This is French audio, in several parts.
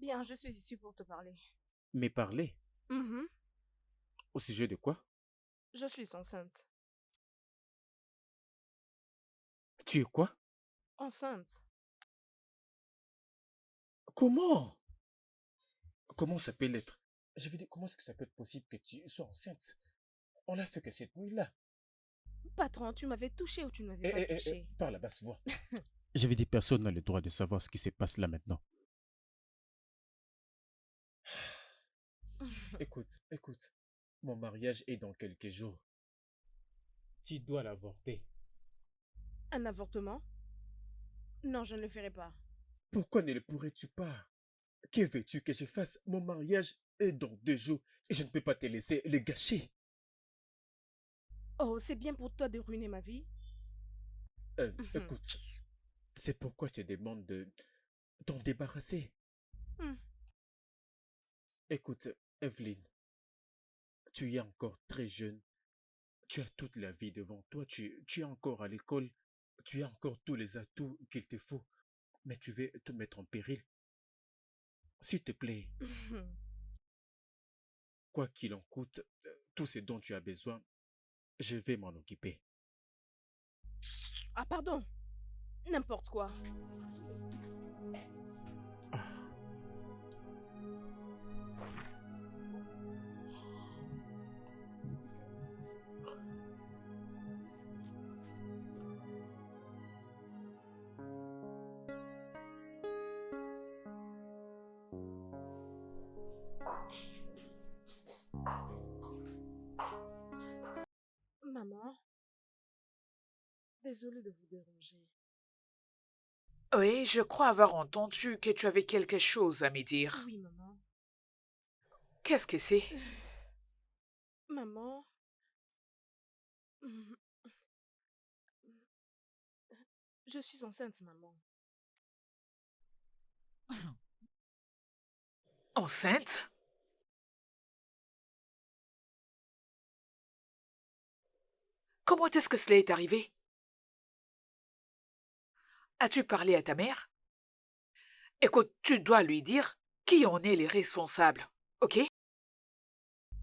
Viens, je suis ici pour te parler. Mais parler, Mhm. au sujet de quoi? Je suis enceinte. Tu es quoi? Enceinte? Comment? Comment ça peut l'être? Je veux dire, comment est-ce que ça peut être possible que tu sois enceinte? On l'a fait que cette nuit-là. Patron, tu m'avais touché ou tu ne m'avais Eh, pas eh, eh, eh, touché? par la basse voix. J'avais dit personne n'a le droit de savoir ce qui se passe là maintenant. Écoute, écoute. Mon mariage est dans quelques jours. Tu dois l'avorter. Un avortement? Non, je ne le ferai pas. Pourquoi ne le pourrais-tu pas? Que veux-tu que je fasse? Mon mariage est dans 2 jours et je ne peux pas te laisser le gâcher. Oh, c'est bien pour toi de ruiner ma vie? Mhm. Écoute, c'est pourquoi je te demande de t'en débarrasser. Hmm. Écoute, Evelyne, tu es encore très jeune. Tu as toute la vie devant toi. Tu es encore à l'école. Tu as encore tous les atouts qu'il te faut. Mais tu veux te mettre en péril. S'il te plaît, quoi qu'il en coûte, tout ce dont tu as besoin, je vais m'en occuper. Ah, pardon. N'importe quoi. Ah, Maman, désolée de vous déranger. Oui, je crois avoir entendu que tu avais quelque chose à me dire. Oui, maman. Qu'est-ce que c'est? Maman, mhm, je suis enceinte, maman. Enceinte? Comment est-ce que cela est arrivé? As-tu parlé à ta mère? Écoute, tu dois lui dire qui en est les responsables, ok?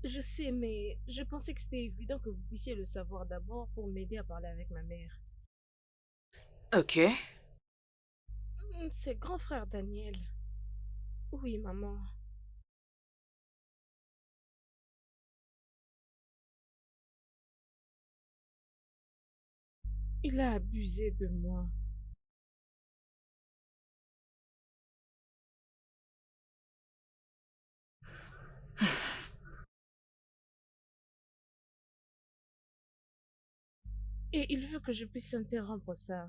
Je sais, mais je pensais que c'était évident que vous puissiez le savoir d'abord pour m'aider à parler avec ma mère. Ok. C'est grand frère Daniel. Oui, maman. Il a abusé de moi. Et il veut que je puisse interrompre ça.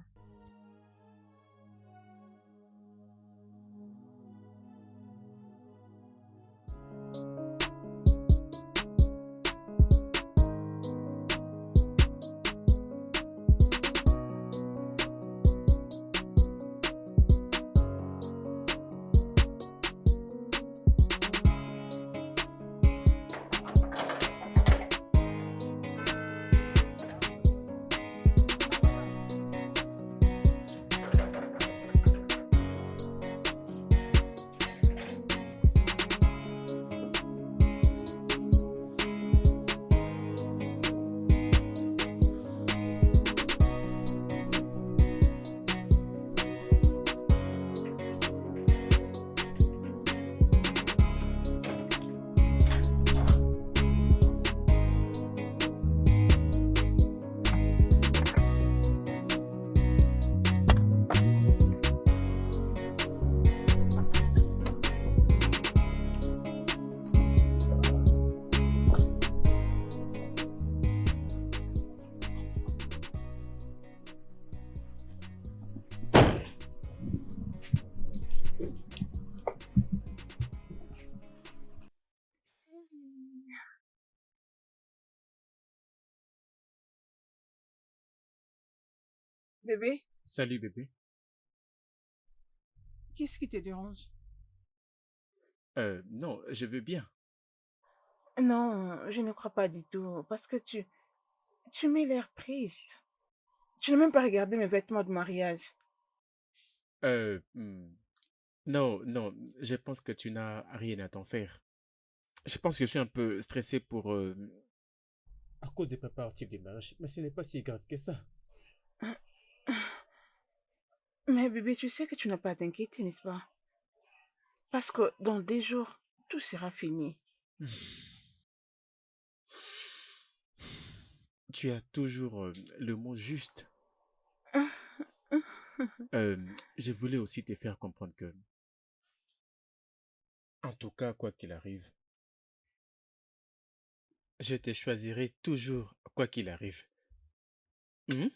Bébé, salut bébé. qu'est-ce qui te dérange? Non, je veux bien. Non, je ne crois pas du tout, parce que tu mets l'air triste. Tu n'as même pas regardé mes vêtements de mariage. Euh, hmm, Non, non, je pense que tu n'as rien à t'en faire. Je pense que je suis un peu stressé à cause des préparatifs du mariage, mais ce n'est pas si grave que ça. Mais bébé, tu sais que tu n'as pas à t'inquiéter, n'est-ce pas? Parce que dans 2 jours, tout sera fini. Tu as toujours le mot juste. Je voulais aussi te faire comprendre que, en tout cas, quoi qu'il arrive, je te choisirai toujours, quoi qu'il arrive. Mhm.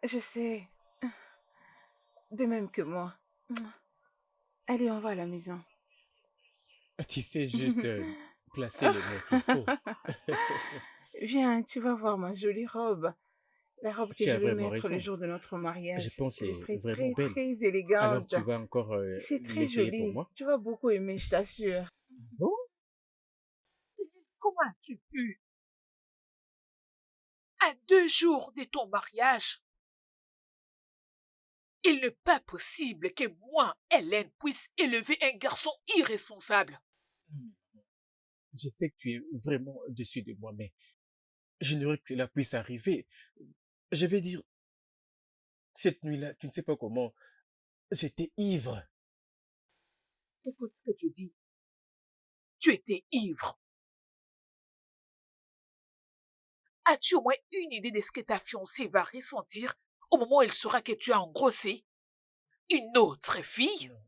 Je sais, de même que moi. Allez, on va à la maison. Tu sais juste placer les mots qu'il faut. Viens, tu vas voir ma jolie robe. La robe que Tu je as vais vraiment mettre le raison. jour de notre Je mariage. pense que Je c'est serai vraiment très, belle. très Alors, élégante. tu vas encore C'est très l'essayer pour joli. moi? Tu vas beaucoup aimer, je t'assure. Bon. Comment as-tu pu, à 2 jours de ton mariage, il n'est pas possible que moi, Hélène, puisse élever un garçon irresponsable. Je sais que tu es vraiment au-dessus de moi, mais j'ignorais que cela puisse arriver. Je vais dire, cette nuit-là, tu ne sais pas comment, j'étais ivre. Écoute ce que tu dis. Tu étais ivre. As-tu au moins une idée de ce que ta fiancée va ressentir au moment où elle saura que tu as engrossé une autre fille? Non.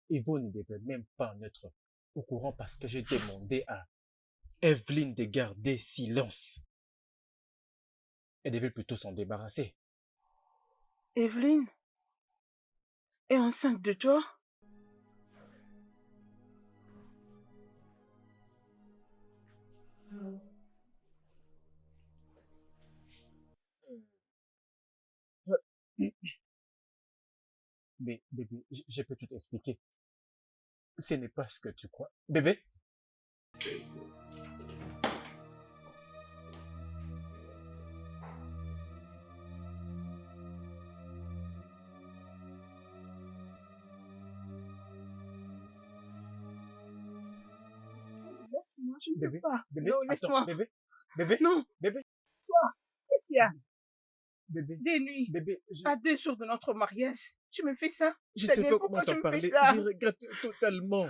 Et vous ne devez même pas en être au courant parce que j'ai demandé à Evelyne de garder silence. Elle devait plutôt s'en débarrasser. Evelyne est enceinte de toi? Mais bébé, je peux tout expliquer. Ce n'est pas ce que tu crois. Bébé? Moi, je ne peux Bébé? pas. Bébé? Non, Attends, laisse-moi. bébé? Bébé? Non, Bébé? toi, qu'est-ce qu'il y a? Bébé? Des nuits, Bébé? à 2 jours de notre mariage, tu me fais ça? Je ne T'as sais dit pas comment pourquoi tu t'en me fais parler. ça? Je regrette totalement.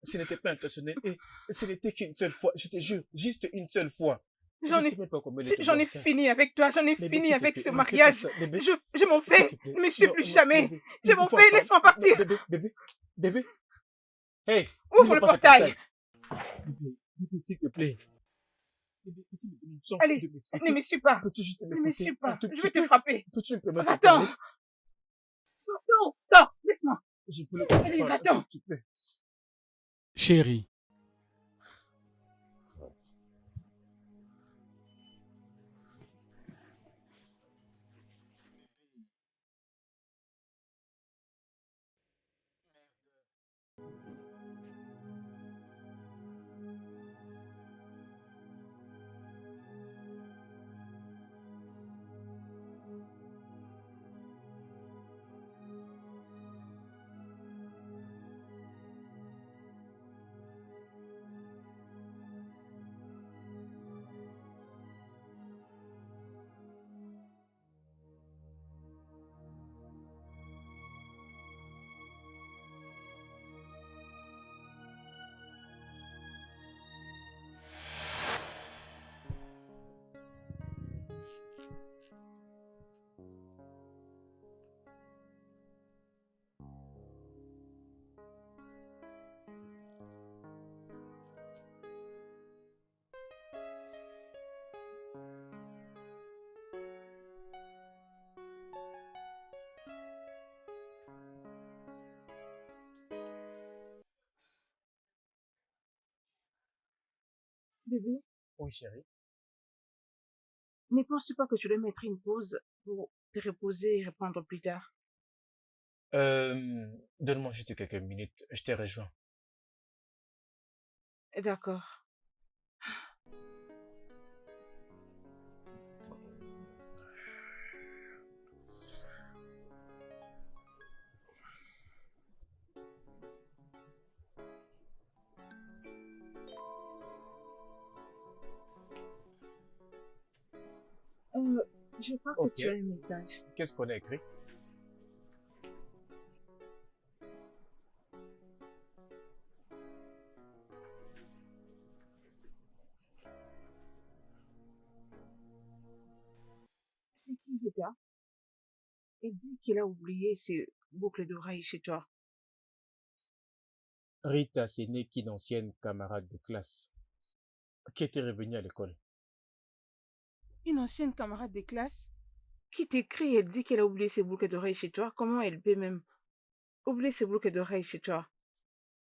Ce n'était pas intentionnel et ce n'était qu'une seule fois. Je te jure, juste une seule fois. Je J'en ne sais ai, même pas comment il est tombé j'en ai enceinte. fini avec toi, j'en ai Bébé, fini s'il te avec plaît, ce ne fais pas mariage. ça. Bébé, Je m'en s'il fais, te plaît. ne me suis Non, plus non, jamais. bébé. Je Ne m'en pouvons fais, pas. laisse-moi Non, partir. bébé, bébé, bébé. Hey, Ouvre n'ouvre le pas ce portail. portail. Bébé, bébé, s'il te plaît. Bébé, peux-tu me donner une chance Allez, de ne m'expliquer? me suis pas. Peux-tu juste Ne me suis m'écouter un pas. tout Je petit vais te peu? frapper. Peux-tu me permettre de Va-t'en. parler? Va-t'en. Sors, laisse-moi. Je voulais qu'on Allez, parle un va-t'en. tout petit peu. Chérie, Bébé, Oui, chérie. ne penses-tu pas que tu dois mettre une pause pour te reposer et reprendre plus tard? Donne-moi juste quelques minutes. Je te rejoins. D'accord. Je crois que Ok. tu as un message. Qu'est-ce qu'on a écrit? C'est qui, Rita? Il dit qu'il a oublié ses boucles d'oreilles chez toi. Rita, c'est n'est qu'une ancienne camarade de classe qui était revenue à l'école. Une ancienne camarade de classe qui t'écrit et elle dit qu'elle a oublié ses boucles d'oreilles chez toi. Comment elle peut même oublier ses boucles d'oreilles chez toi?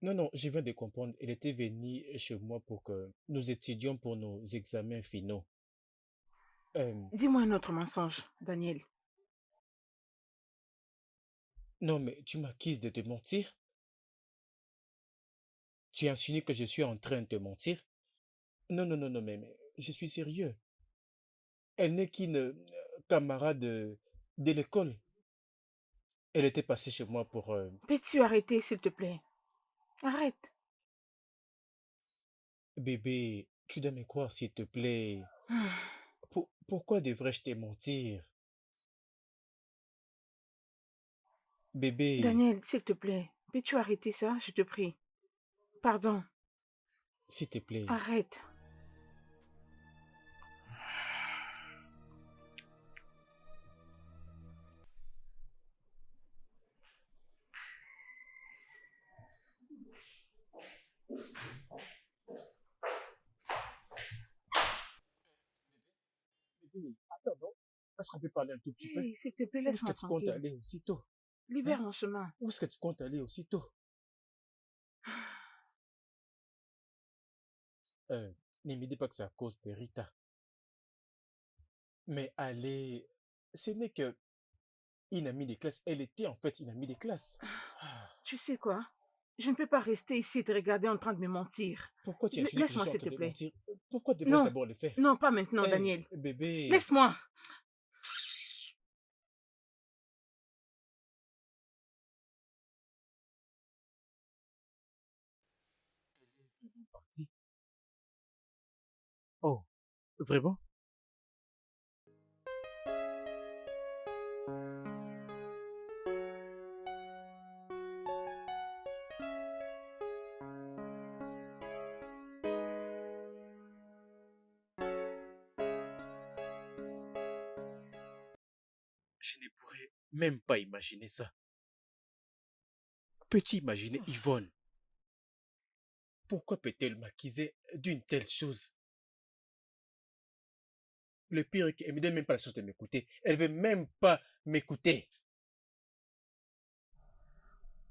Non, non, je viens de comprendre. Elle était venue chez moi pour que nous étudions pour nos examens finaux. Euh, Dis-moi un autre mensonge, Daniel. non, mais tu m'accuses de te mentir? Tu insinues que je suis en train de te mentir? Non, non, non, non, mais je suis sérieux. Elle n'est qu'une camarade de l'école. Elle était passée chez moi pour... Peux-tu arrêter, s'il te plaît? Arrête. bébé, tu dois me croire, s'il te plaît. Pourquoi devrais-je te mentir? Bébé, Daniel, s'il te plaît, peux-tu arrêter ça, je te prie? Pardon, s'il te plaît. arrête. Bébé, attends, non? Est-ce qu'on peut parler un tout petit peu? Hey, s'il te plaît, Où est-ce que laisse-moi tu comptes tranquille. aller aussitôt? Libère Hein? mon chemin. Où est-ce que tu comptes aller aussitôt? Euh, ne me dis pas que c'est à cause de Rita. Mais allez, ce n'est que une amie de classe. Elle était en fait une amie de classe. Ah, Tu sais quoi? Je ne peux pas rester ici et te regarder en train de me mentir. pourquoi tu insinues que je Laisse-moi, suis en s'il train te de plaît. mentir? Pourquoi devrais-je Non, d'abord le faire? non, pas maintenant, Hé, Daniel. bébé. Laisse-moi. Parti. Oh, vraiment? Je ne pourrais même pas imaginer ça. Peux-tu imaginer Yvonne? Pourquoi peut-elle m'accuser d'une telle chose? Le pire est qu'elle ne me donne même pas la chance de m'écouter. Elle veut même pas m'écouter.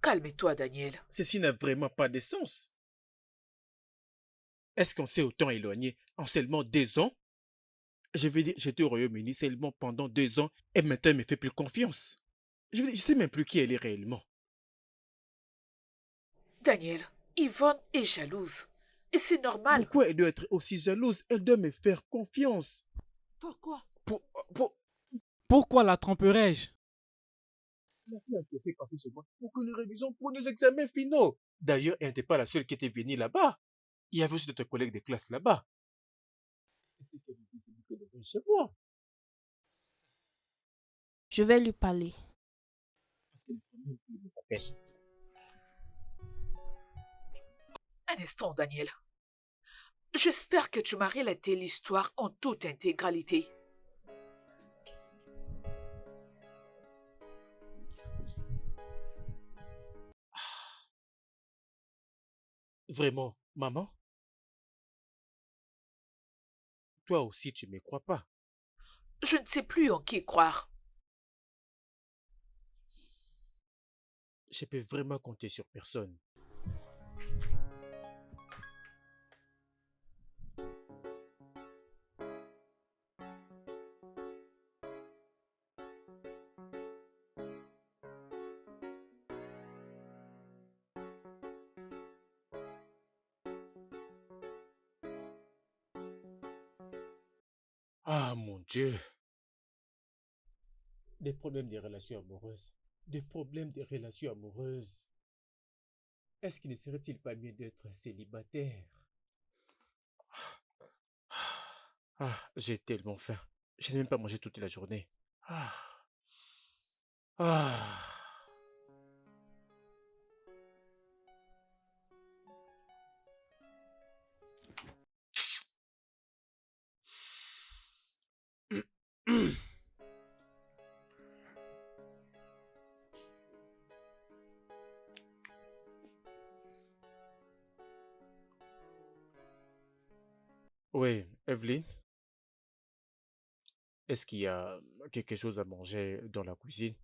Calme-toi, Daniel. Ceci n'a vraiment pas de sens. Est-ce qu'on s'est autant éloigné en seulement 2 ans? Je veux dire, j'étais au Royaume-Uni seulement pendant 2 ans et maintenant elle me fait plus confiance. Je veux dire, je sais même plus qui elle est réellement. Daniel, Yvonne est jalouse. Et c'est normal. Pourquoi elle doit être aussi jalouse? Elle doit me faire confiance. Pourquoi? Pour, pour... Pourquoi la tromperais-je? La fille a été fait passer chez moi pour que nous révisons pour nos examens finaux. D'ailleurs, elle n'était pas la seule qui était venue là-bas. Il y avait aussi d'autres collègues de classe là-bas. Chez moi. Je vais lui parler. Un instant, Daniel. J'espère que tu m'as relaté l'histoire en toute intégralité. Vraiment, maman? Toi aussi, tu ne me crois pas. Je ne sais plus en qui croire. Je peux vraiment compter sur personne. Ah mon Dieu. Des problèmes de relations amoureuses. Des problèmes de relations amoureuses. Est-ce qu'il ne serait-il pas mieux d'être célibataire? Ah, j'ai tellement faim. Je n'ai même pas mangé toute la journée. Ah. Ah. Oui, Evelyne, est-ce qu'il y a quelque chose à manger dans la cuisine?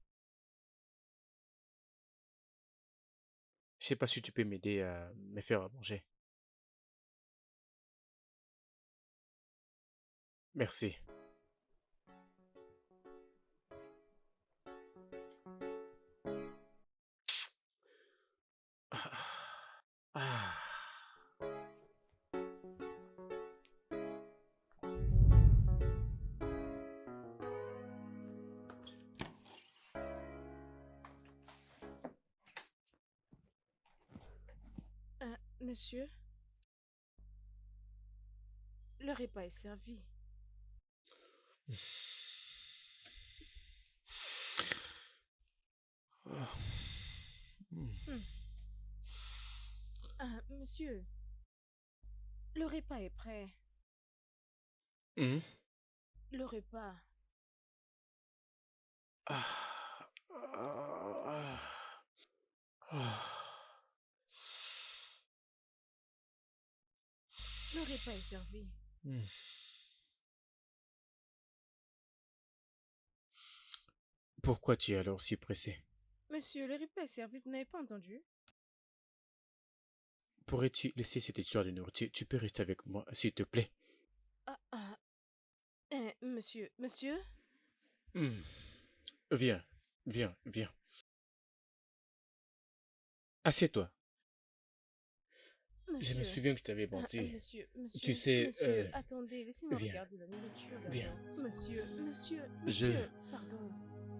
Je sais pas si tu peux m'aider à me faire à manger. Merci. Ah. Ah. Monsieur, le repas est servi. Ah. Hmm. Hmm. Monsieur, le repas est prêt. Hmm. Le repas. Ah. Ah. Ah. Le repas est servi. Hmm. Pourquoi tu es alors si pressé? Monsieur, le repas est servi, vous n'avez pas entendu? Pourrais-tu laisser cette histoire de nourriture? Tu peux rester avec moi, s'il te plaît. Ah, ah. Monsieur? Hmm. Viens, viens, viens. Assieds-toi. Je me Monsieur? souviens que je t'avais menti. Tu Monsieur, sais, monsieur, attendez, laissez-moi viens, regarder la nourriture viens. d'abord. Je Monsieur, pardon.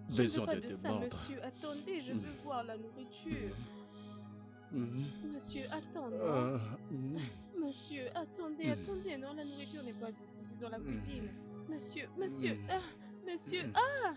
Je ne veux besoin pas de de te ça, mordre. monsieur. Attendez, je Hmm. veux voir la nourriture. Mhm. Monsieur, attends, non? Euh, mhm. Monsieur, attendez, Hmm. attendez, non, la nourriture n'est pas ici, c'est dans la Hmm. cuisine. Monsieur, Hmm. monsieur, Hmm. ah!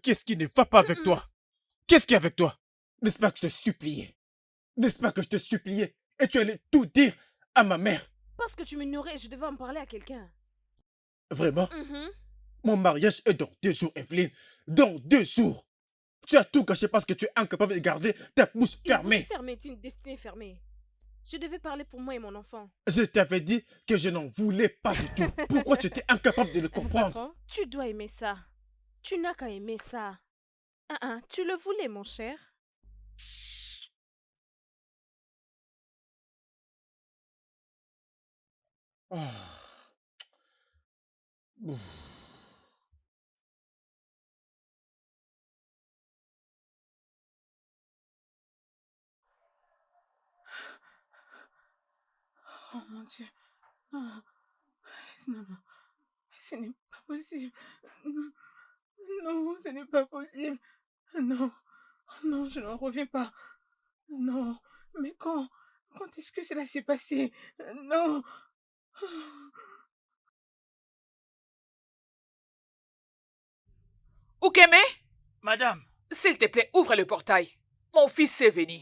Qu'est-ce qui ne va pas avec toi? Qu'est-ce qui est avec toi? N'est-ce pas que je te suppliais? N'est-ce pas que je te suppliais? Et tu allais tout dire à ma mère? Parce que tu m'ignorais, je devais en parler à quelqu'un. Vraiment? Mhm. Mon mariage est dans 2 jours, Evelyne. Dans 2 jours. Tu as tout gâché parce que tu es incapable de garder ta bouche Une bouche fermée. fermée est une destinée fermée. Je devais parler pour moi et mon enfant. Je t'avais dit que je n'en voulais pas du tout. Pourquoi tu étais incapable de le comprendre? Patron, tu dois aimer ça. Tu n'as qu'à aimer ça. Tu le voulais, mon cher. Ah. Ouf. Oh mon Dieu. Ah, non, non, ce n'est pas possible. Non, ce n'est pas possible. Non, non, je n'en reviens pas. Non, mais quand est-ce que cela s'est passé? Non. Ukeme, Madame, s'il te plaît, ouvre le portail. Mon fils est venu.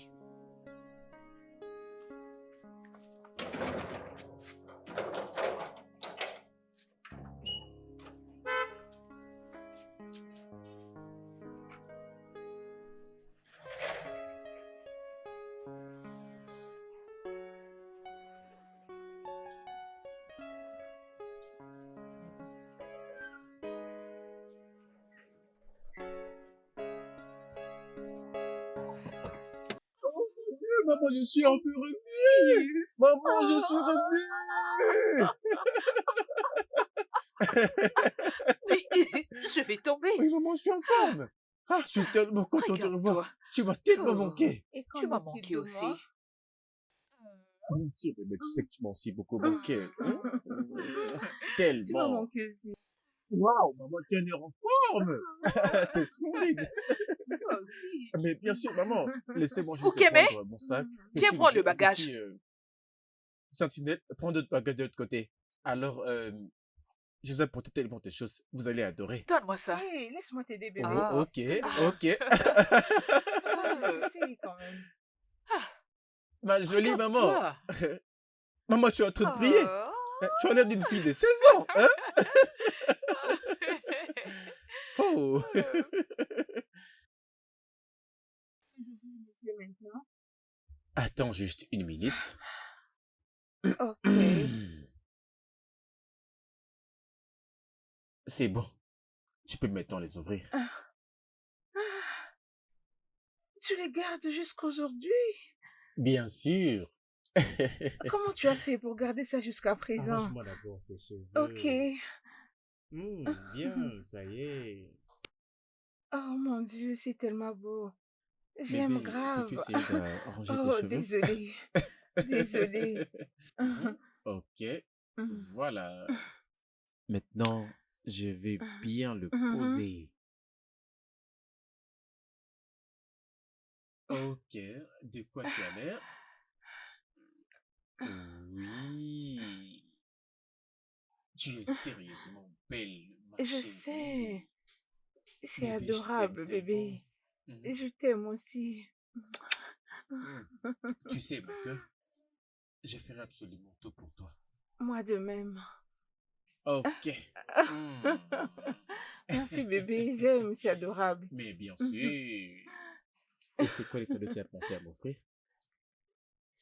Maman, je suis un peu revenu. Maman, je suis revenu. Mais je vais tomber. Oui, maman, je suis en forme. Ah, je suis tellement content de te revoir. Regarde-toi. Tu m'as tellement Oh. manqué. Et Tu qu'en m'as est-il manqué de aussi. moi? Bien sûr, mais tu sais que tu m'as aussi beaucoup manqué. Tu m'as Tellement. manqué aussi. Waouh, maman, tu es en forme. T'es splendide. Toi aussi. Mais bien sûr, maman, laissez-moi juste Ukeme, prendre mon sac. viens Petit- prendre le petit, bagage. Sentinelle, prends d'autres bagages de l'autre côté. Alors, je vous ai apporté tellement de choses. Vous allez adorer. Donne-moi ça. Hé, laisse-moi t'aider, bébé. Ah. Oh, ok, Ah. ok. Qu'est-ce que c'est quand même? Ma jolie maman. Regarde-toi. Maman, tu es en train de prier. Oh. Tu as l'air d'une fille de 16 ans. Hein? Oh. Maintenant. Attends juste une minute. Ok. C'est bon. Tu peux maintenant les ouvrir. Tu les gardes jusqu'aujourd'hui? Bien sûr. Comment tu as fait pour garder ça jusqu'à présent? Arrange-moi d'abord ces cheveux. Ok. Bien, ça y est. Oh mon Dieu, c'est tellement beau. J'aime Bébé, peux-tu grave. essayer d'arranger tes Oh, cheveux? désolée. Désolée. Ok, voilà. Maintenant, je vais bien le poser. Ok, de quoi tu as l'air? Oui. Tu es sérieusement belle, ma Je chérie. sais. C'est Bébé, je t'aime adorable, bébé. tellement. Et je t'aime aussi. Tu sais, mon cœur, je ferai absolument tout pour toi. Moi de même. Ok. Merci, bébé. J'aime, c'est adorable. Mais bien sûr. Et c'est quoi les cadeaux que tu as pensé à m'offrir?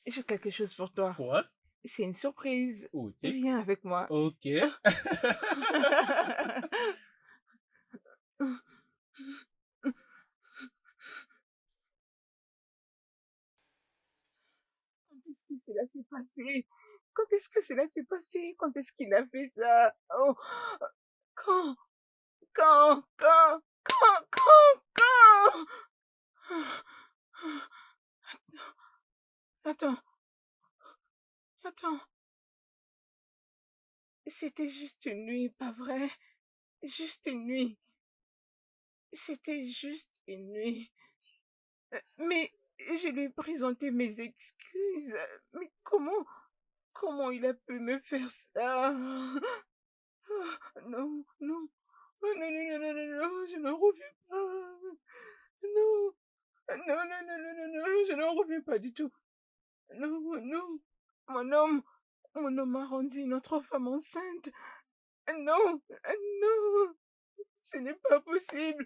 J'ai quelque chose pour toi. Quoi? C'est une surprise. Oh, tu sais. Viens avec moi. Ok. Quand est-ce que cela s'est passé? Quand est-ce que cela s'est passé? Quand est-ce qu'il a fait ça? Oh, quand? Quand? Quand? Quand? Quand? Attends. Attends. C'était juste une nuit, pas vrai? Juste une nuit. C'était juste une nuit. Mais je lui ai présenté mes excuses. Mais comment il a pu me faire ça? Non, non. Oh, non, non, non, non, non, non, je n'en reviens pas. Non. Non, non, non, non, non, non, je n'en reviens pas du tout. Non, non. Mon homme a rendu notre femme enceinte. Non, non. Ce n'est pas possible.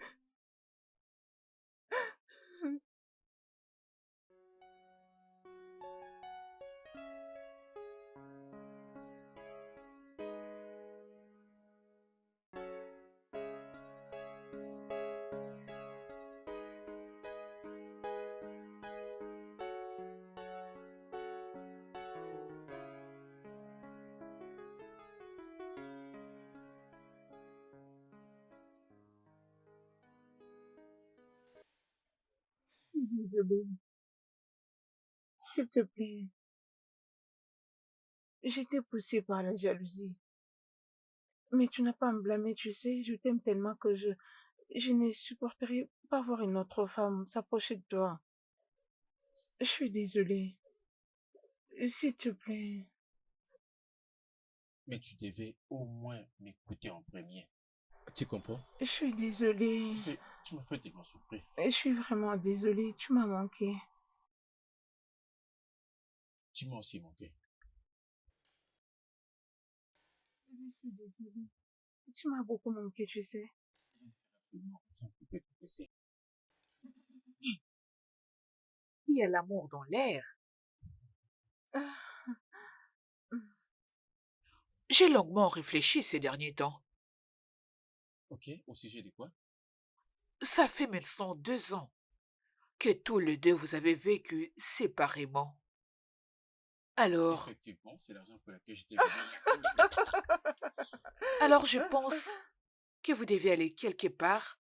désolée. S'il te plaît, j'étais poussée par la jalousie. Mais tu n'as pas à me blâmer, tu sais, je t'aime tellement que je ne supporterai pas voir une autre femme s'approcher de toi. Je suis désolée. S'il te plaît. Mais tu devais au moins m'écouter en premier. Tu comprends? Je suis désolée. Tu sais, tu m'as fait tellement souffrir. Je suis vraiment désolée, tu m'as manqué. Tu m'as aussi manqué. Je suis désolée. Tu m'as beaucoup manqué, tu sais. Absolument rien qui peut te blesser. Il y a l'amour dans l'air. Ah, J'ai longuement réfléchi ces derniers temps. Ok, au sujet de quoi? Ça fait maintenant 2 ans que tous les deux vous avez vécu séparément. Alors, Effectivement, c'est la raison pour laquelle j'étais venu. alors je pense que vous devez aller quelque part,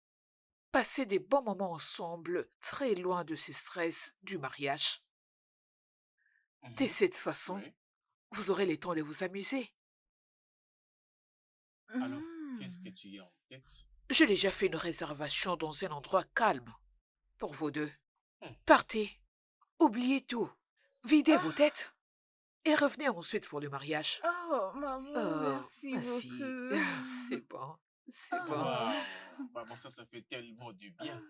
passer des bons moments ensemble, très loin de ce stress du mariage. De cette façon, Oui. vous aurez le temps de vous amuser. Alors, hmm. qu'est-ce que tu as en tête? J'ai déjà fait une réservation dans un endroit calme pour vous deux. Hmm. Partez, oubliez tout, videz vos têtes et revenez ensuite pour le mariage. Oh, maman, Oh, merci ma fille, beaucoup. c'est bon, c'est bon. Waouh! Maman, ça fait tellement du bien.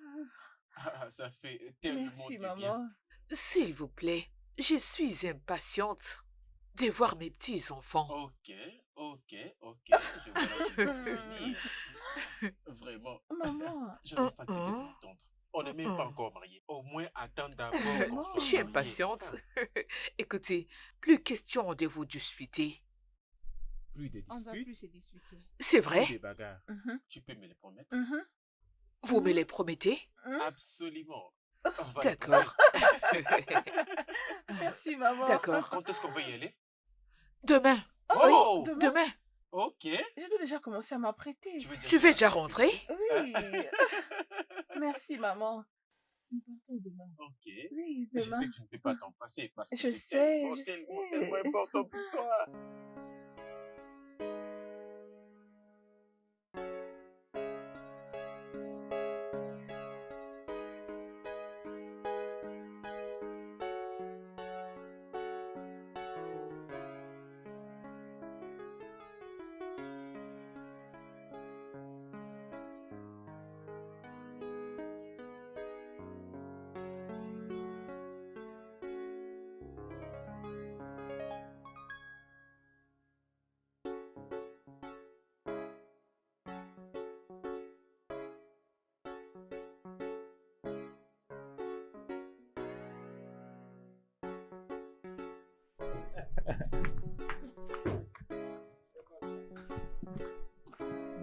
Ça fait tellement Merci, du bien. maman. S'il vous plaît, je suis impatiente de voir mes petits-enfants. Ok, je vois là, je vais venir. Vraiment, Maman, j'avais fatigué de m'entendre. On n'est même pas encore mariés. Au moins, attends d'abord qu'on Maman. Je soit suis mariés. impatiente. Écoutez, plus question de vous disputer. Plus de On ne doit plus disputes, se disputer. C'est plus vrai? de bagarres. Mhm, Tu peux me le promettre? mhm, Vous me les promettez? mhm. Absolument. On va le D'accord. Merci, maman. D'accord. Quand est-ce qu'on va y aller? Demain. Oh! Demain, Demain. Ok. je dois déjà commencer à m'apprêter. veux dire Tu veux que- déjà rentrer? Oui. Merci, maman. Nous partons demain. Ok. Oui, Je sais demain. que tu ne peux pas t'en passer parce que Je c'est sais, tellement, je tellement, sais. tellement important pour toi.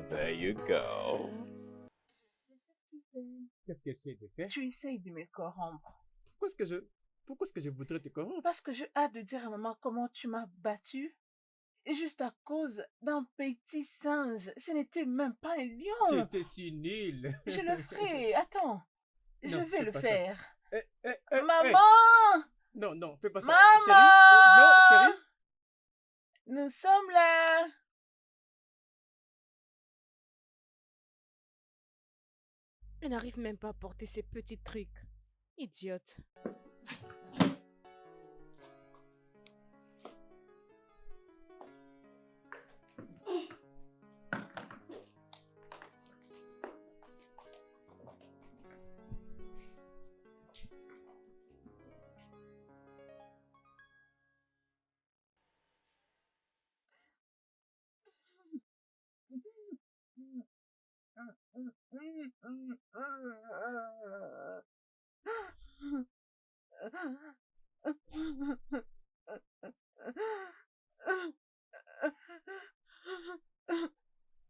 There you go. Qu'est-ce que c'est de fait? Tu essayes de me corrompre. Pourquoi est-ce que je voudrais te corrompre? Parce que j'ai hâte de dire à maman comment tu m'as battu. Juste à cause d'un petit singe. Ce n'était même pas un Tu lion. étais si nul. Je le ferai. Attends. Je Non, vais fais le pas ça. faire. Hey. Maman! Non, fais pas ça. Maman! Chérie? Non, chérie? Nous sommes là. Elle n'arrive même pas à porter ses petits trucs. Idiote.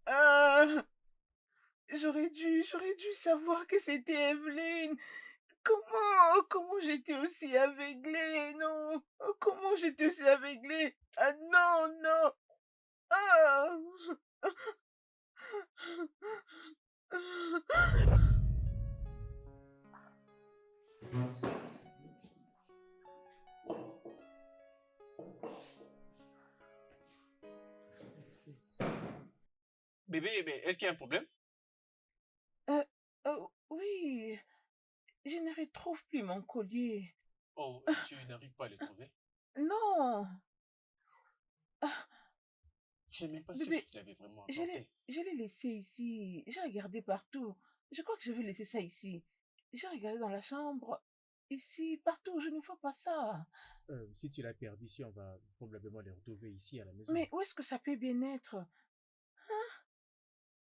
Ah, j'aurais dû savoir que c'était Evelyne. Comment j'étais aussi aveuglée, non? Comment j'étais aussi aveuglée? Ah non, non. Ah. Bébé, mais est-ce qu'il y a un problème? Euh, oui, je ne retrouve plus mon collier. Oh, tu n'arrives pas à le trouver? Non, ah, Je n'ai même pas su si bébé, tu l'avais vraiment emporté. je l'ai laissé ici. J'ai regardé partout. Je crois que je vais laisser ça ici. J'ai regardé dans la chambre, ici, partout. Je ne vois pas ça. Si tu l'as perdu ici, on va probablement le retrouver ici à la maison. Mais où est-ce que ça peut bien être?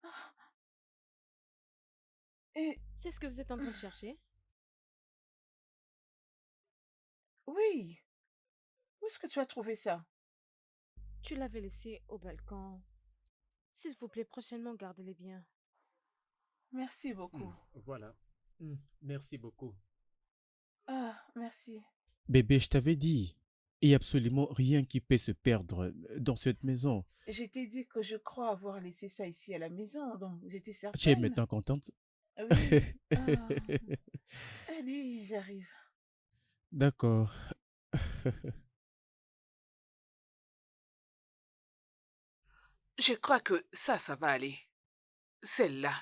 Ah, et C'est ce que vous êtes en train de chercher? oui, où est-ce que tu as trouvé ça? Tu l'avais laissé au balcon. S'il vous plaît, prochainement, gardez-les bien. Merci beaucoup. Voilà. Merci beaucoup. Ah, merci. Bébé, je t'avais dit, il n'y a absolument rien qui peut se perdre dans cette maison. Je t'ai dit que je crois avoir laissé ça ici à la maison, donc j'étais Tu es certaine. maintenant contente? Oui. Ah, allez, j'arrive. D'accord. Je crois que ça va aller. Celle-là.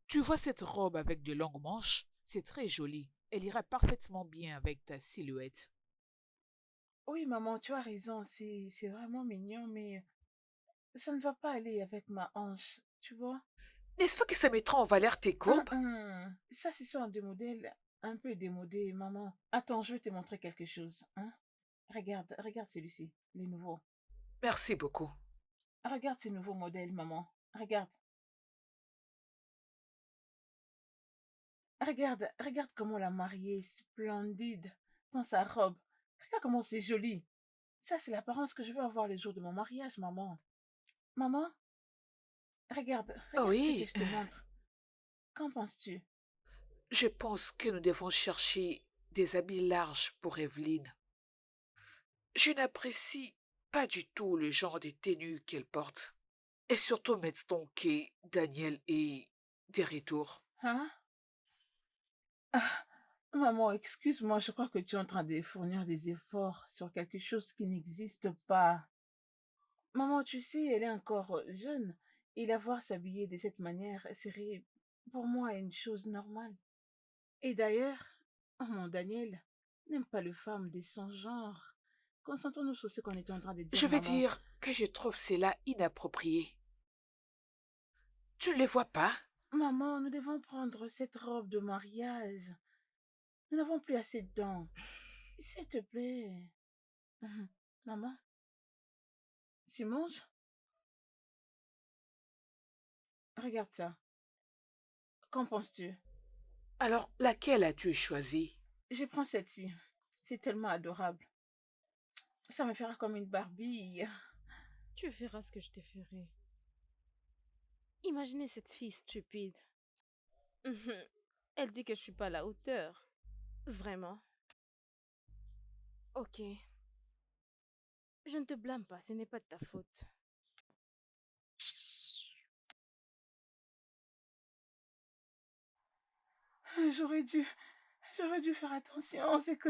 Tu vois cette robe avec de longues manches? C'est très joli. Elle ira parfaitement bien avec ta silhouette. Oui, maman, tu as raison, c'est vraiment mignon, mais ça ne va pas aller avec ma hanche, tu vois? N'est-ce pas que ça mettra en valeur tes courbes? Ça, ce sont des modèles un peu démodés, maman. Attends, je vais te montrer quelque chose, hein? Regarde celui-ci, les nouveaux. Merci beaucoup. Regarde ces nouveaux modèles, maman. Regarde. Regarde comment la mariée est splendide dans sa robe. Regarde comment c'est joli. Ça, c'est l'apparence que je veux avoir le jour de mon mariage, maman. Maman, regarde ce que Oui, je te montre. Qu'en penses-tu? je pense que nous devons chercher des habits larges pour Evelyne. Je n'apprécie pas du tout le genre de tenue qu'elle porte. Et surtout maintenant que Daniel est de retour. Hein? Ah, maman, excuse-moi, je crois que tu es en train de fournir des efforts sur quelque chose qui n'existe pas. Maman, tu sais, elle est encore jeune et la voir s'habiller de cette manière serait pour moi une chose normale. Et d'ailleurs, mon Daniel n'aime pas les femmes de son genre. Concentrons-nous sur ce qu'on était en train de Je dire, veux maman. dire que je trouve cela inapproprié. Tu ne les vois pas? Maman, nous devons prendre cette robe de mariage. Nous n'avons plus assez de dents. S'il te plaît. Maman, Simon, regarde ça. Qu'en penses-tu? Alors, laquelle as-tu choisi? Je prends celle-ci. C'est tellement adorable. Ça me fera comme une Barbie. Tu verras ce que je te ferai. Imaginez cette fille stupide. Elle dit que je suis pas à la hauteur. Vraiment. Ok. Je ne te blâme pas, ce n'est pas de ta faute. J'aurais dû, j'aurais dû faire attention. C'est que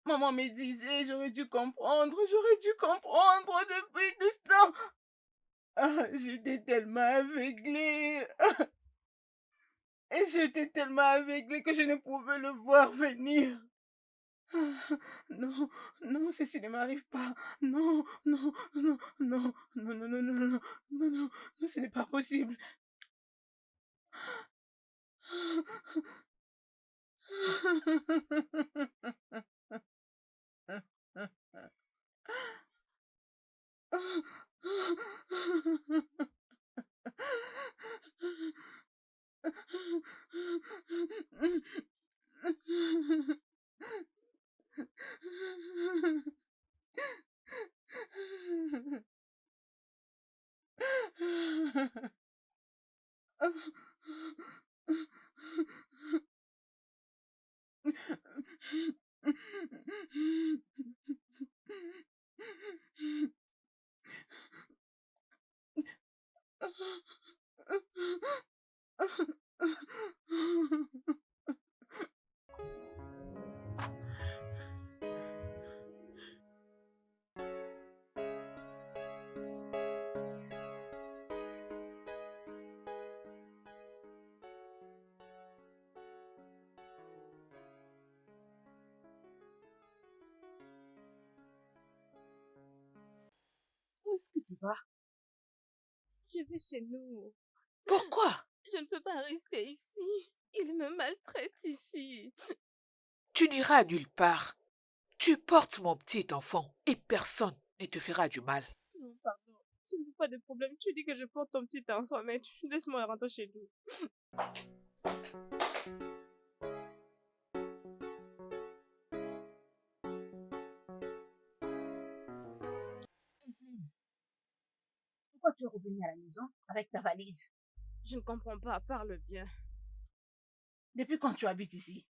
maman me disait, j'aurais dû comprendre depuis tout ce temps. Ah, j'étais tellement aveuglée. Et j'étais tellement aveuglée que je ne pouvais le voir venir. Ah, non, non, ceci ne m'arrive pas. Non, non, non, non, non, non, non, non, non, non, non, non, ce n'est pas possible. vas? Je vais chez nous. Pourquoi? Je ne peux pas rester ici. Il me maltraite ici. Tu n'iras nulle part. Tu portes mon petit enfant et personne ne te fera du mal. Non, pardon. Tu ne veux pas de problème. Tu dis que je porte ton petit enfant, mais laisse-moi rentrer chez nous. Pourquoi tu es revenu à la maison avec ta valise? Je ne comprends pas. Parle bien. Depuis quand tu habites ici?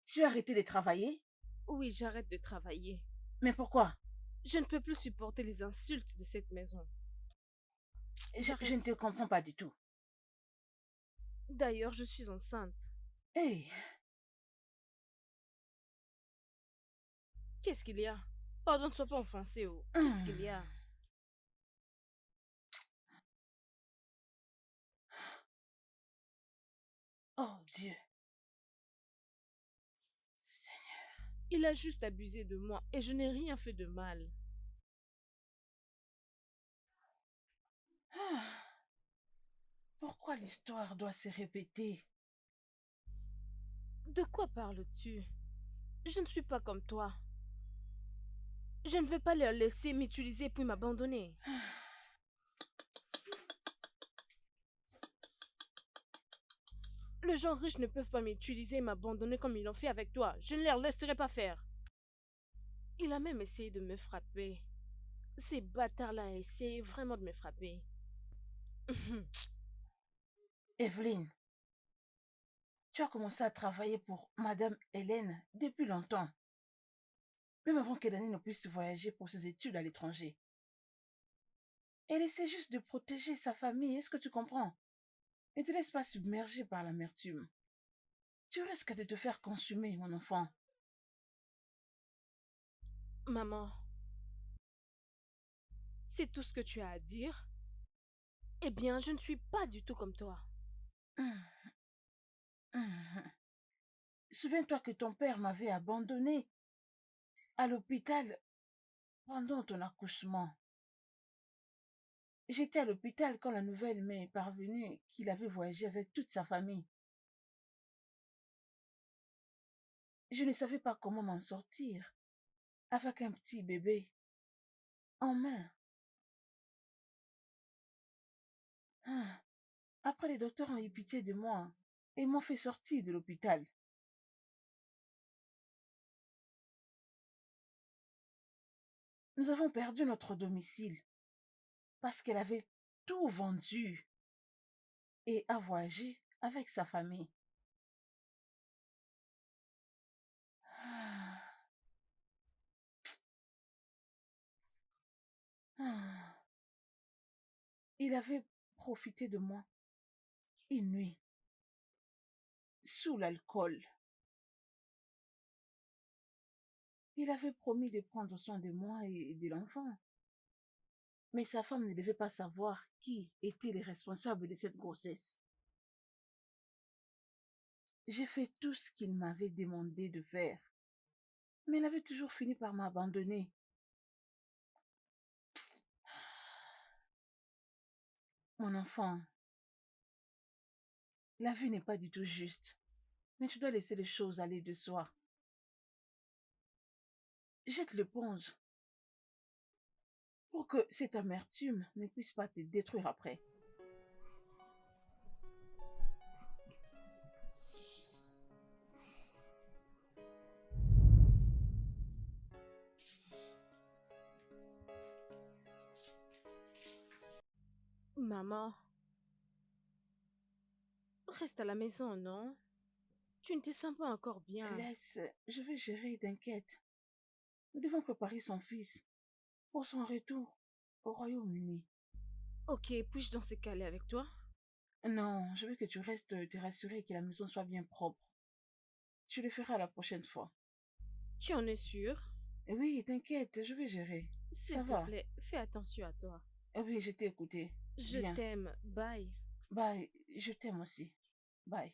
Tu as arrêté de travailler? Oui, j'arrête de travailler. Mais pourquoi? Je ne peux plus supporter les insultes de cette maison. Je ne te comprends pas du tout. D'ailleurs, je suis enceinte. Hey, Qu'est-ce qu'il y a? Pardon, ne sois pas offensé. Oh. Qu'est-ce qu'il y a? oh Dieu. Il a juste abusé de moi et je n'ai rien fait de mal. Pourquoi l'histoire doit se répéter? De quoi parles-tu? Je ne suis pas comme toi. Je ne vais pas leur laisser m'utiliser puis m'abandonner. Les gens riches ne peuvent pas m'utiliser et m'abandonner comme ils l'ont fait avec toi. Je ne leur laisserai pas faire. Il a même essayé de me frapper. Ces bâtards-là ont essayé vraiment de me frapper. Evelyne, tu as commencé à travailler pour Madame Hélène depuis longtemps. Même avant que Dani ne puisse voyager pour ses études à l'étranger. Elle essaie juste de protéger sa famille, est-ce que tu comprends? Ne te laisse pas submerger par l'amertume. Tu risques de te faire consumer, mon enfant. Maman, c'est tout ce que tu as à dire? Eh bien, je ne suis pas du tout comme toi. Souviens-toi que ton père m'avait abandonné à l'hôpital pendant ton accouchement. J'étais à l'hôpital quand la nouvelle m'est parvenue qu'il avait voyagé avec toute sa famille. Je ne savais pas comment m'en sortir avec un petit bébé en main. Après, les docteurs ont eu pitié de moi et m'ont fait sortir de l'hôpital. Nous avons perdu notre domicile parce qu'elle avait tout vendu et a voyagé avec sa famille. Il avait profité de moi une nuit, sous l'alcool. Il avait promis de prendre soin de moi et de l'enfant. Mais sa femme ne devait pas savoir qui était les responsables de cette grossesse. J'ai fait tout ce qu'il m'avait demandé de faire. Mais il avait toujours fini par m'abandonner. Mon enfant, la vie n'est pas du tout juste. Mais tu dois laisser les choses aller de soi. Jette l'éponge pour que cette amertume ne puisse pas te détruire après. Maman, reste à la maison, non? Tu ne te sens pas encore bien. Laisse, je vais gérer, t'inquiète. Nous devons préparer son fils pour son retour au Royaume-Uni. Ok, puis-je dans ces cas aller avec toi? Non, je veux que tu restes te rassurer et que la maison soit bien propre. Tu le feras la prochaine fois. Tu en es sûr? Oui, t'inquiète, je vais gérer. S'il Ça te va. plaît, fais attention à toi. Oui, je t'ai écouté. Je Bien. t'aime. Bye. Bye, je t'aime aussi. Bye.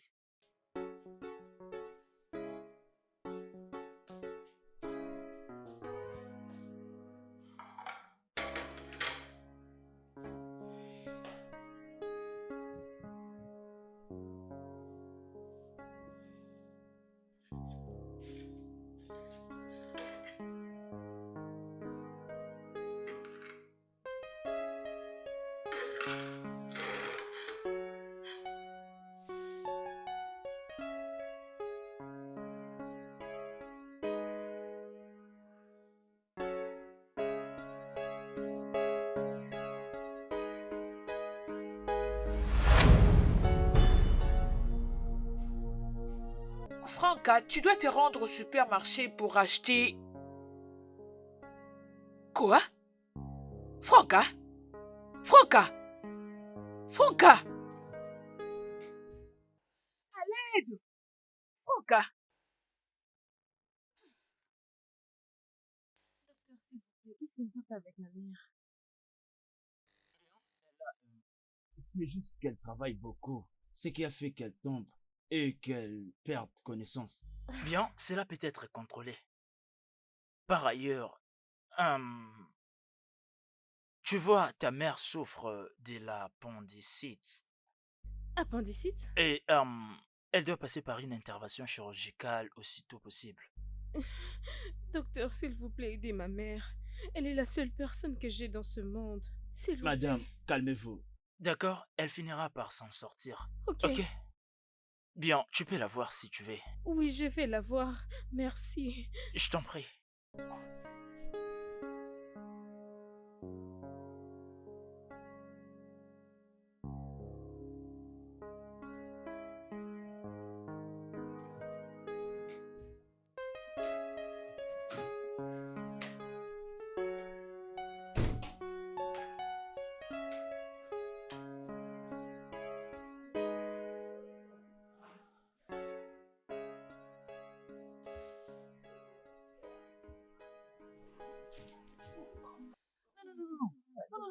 Franca, tu dois te rendre au supermarché pour acheter... Quoi? Franca? Franca? Franca? Franca? Docteur, s'il vous plaît, qu'est-ce qu'il fait avec ma mère? C'est juste qu'elle travaille beaucoup, ce qui a fait qu'elle tombe et qu'elle perde connaissance. Bien, cela peut être contrôlé. Par ailleurs, hum, tu vois, ta mère souffre de l'appendicite Appendicite? et elle doit passer par une intervention chirurgicale aussitôt possible. Docteur, s'il vous plaît, aidez ma mère. Elle est la seule personne que j'ai dans ce monde. S'il vous Madame, plaît. calmez-vous. D'accord, elle finira par s'en sortir. Ok. Ok. Bien, tu peux la voir si tu veux. Oui, je vais la voir. Merci. Je t'en prie.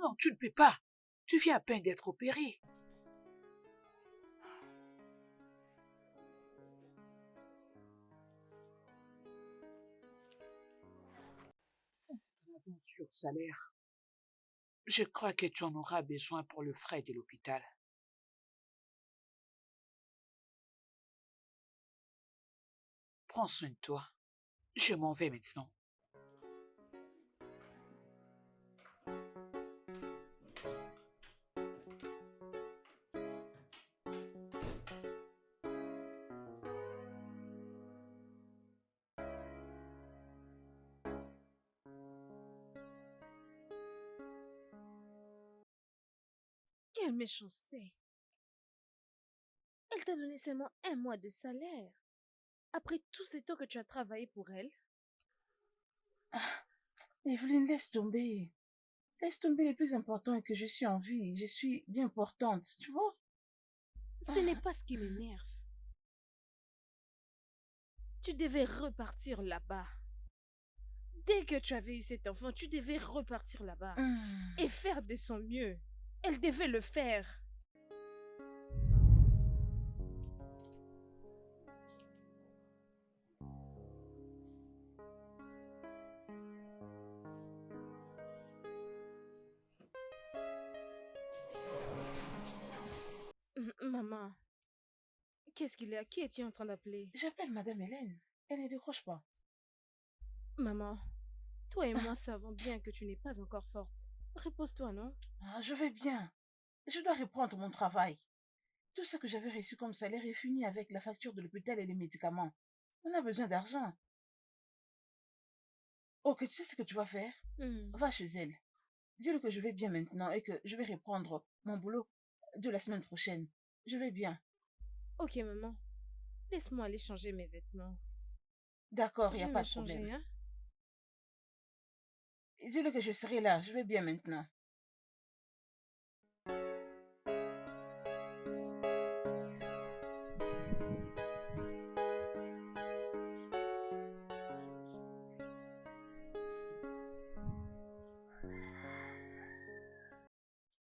Non, tu ne peux pas. Tu viens à peine d'être opéré. Sur salaire. Je crois que tu en auras besoin pour le frais de l'hôpital. Prends soin de toi. Je m'en vais maintenant. Quelle méchanceté. Elle t'a donné seulement 1 mois de salaire. Après tout ce temps que tu as travaillé pour elle. Evelyne, laisse tomber. Laisse tomber, le plus important est que je suis en vie. Je suis bien portante, tu vois? Ce n'est pas ce qui m'énerve. Tu devais repartir là-bas. Dès que tu avais eu cet enfant, tu devais repartir là-bas. Et faire de son mieux. Elle devait le faire. Maman, qu'est-ce qu'il y a? Qui es-tu en train d'appeler? J'appelle Madame Hélène. Elle ne décroche pas. Maman, toi et moi savons bien que tu n'es pas encore forte. Repose-toi, non? Je vais bien. Je dois reprendre mon travail. Tout ce que j'avais reçu comme salaire est fini avec la facture de l'hôpital et les médicaments. On a besoin d'argent. Ok, tu sais ce que tu vas faire? Va chez elle. Dis-lui que je vais bien maintenant et que je vais reprendre mon boulot de la semaine prochaine. Je vais bien. Ok, maman. Laisse-moi aller changer mes vêtements. D'accord, il Je n'y a vais pas me de changer, problème. hein? Dis-lui que je serai là. Je vais bien maintenant.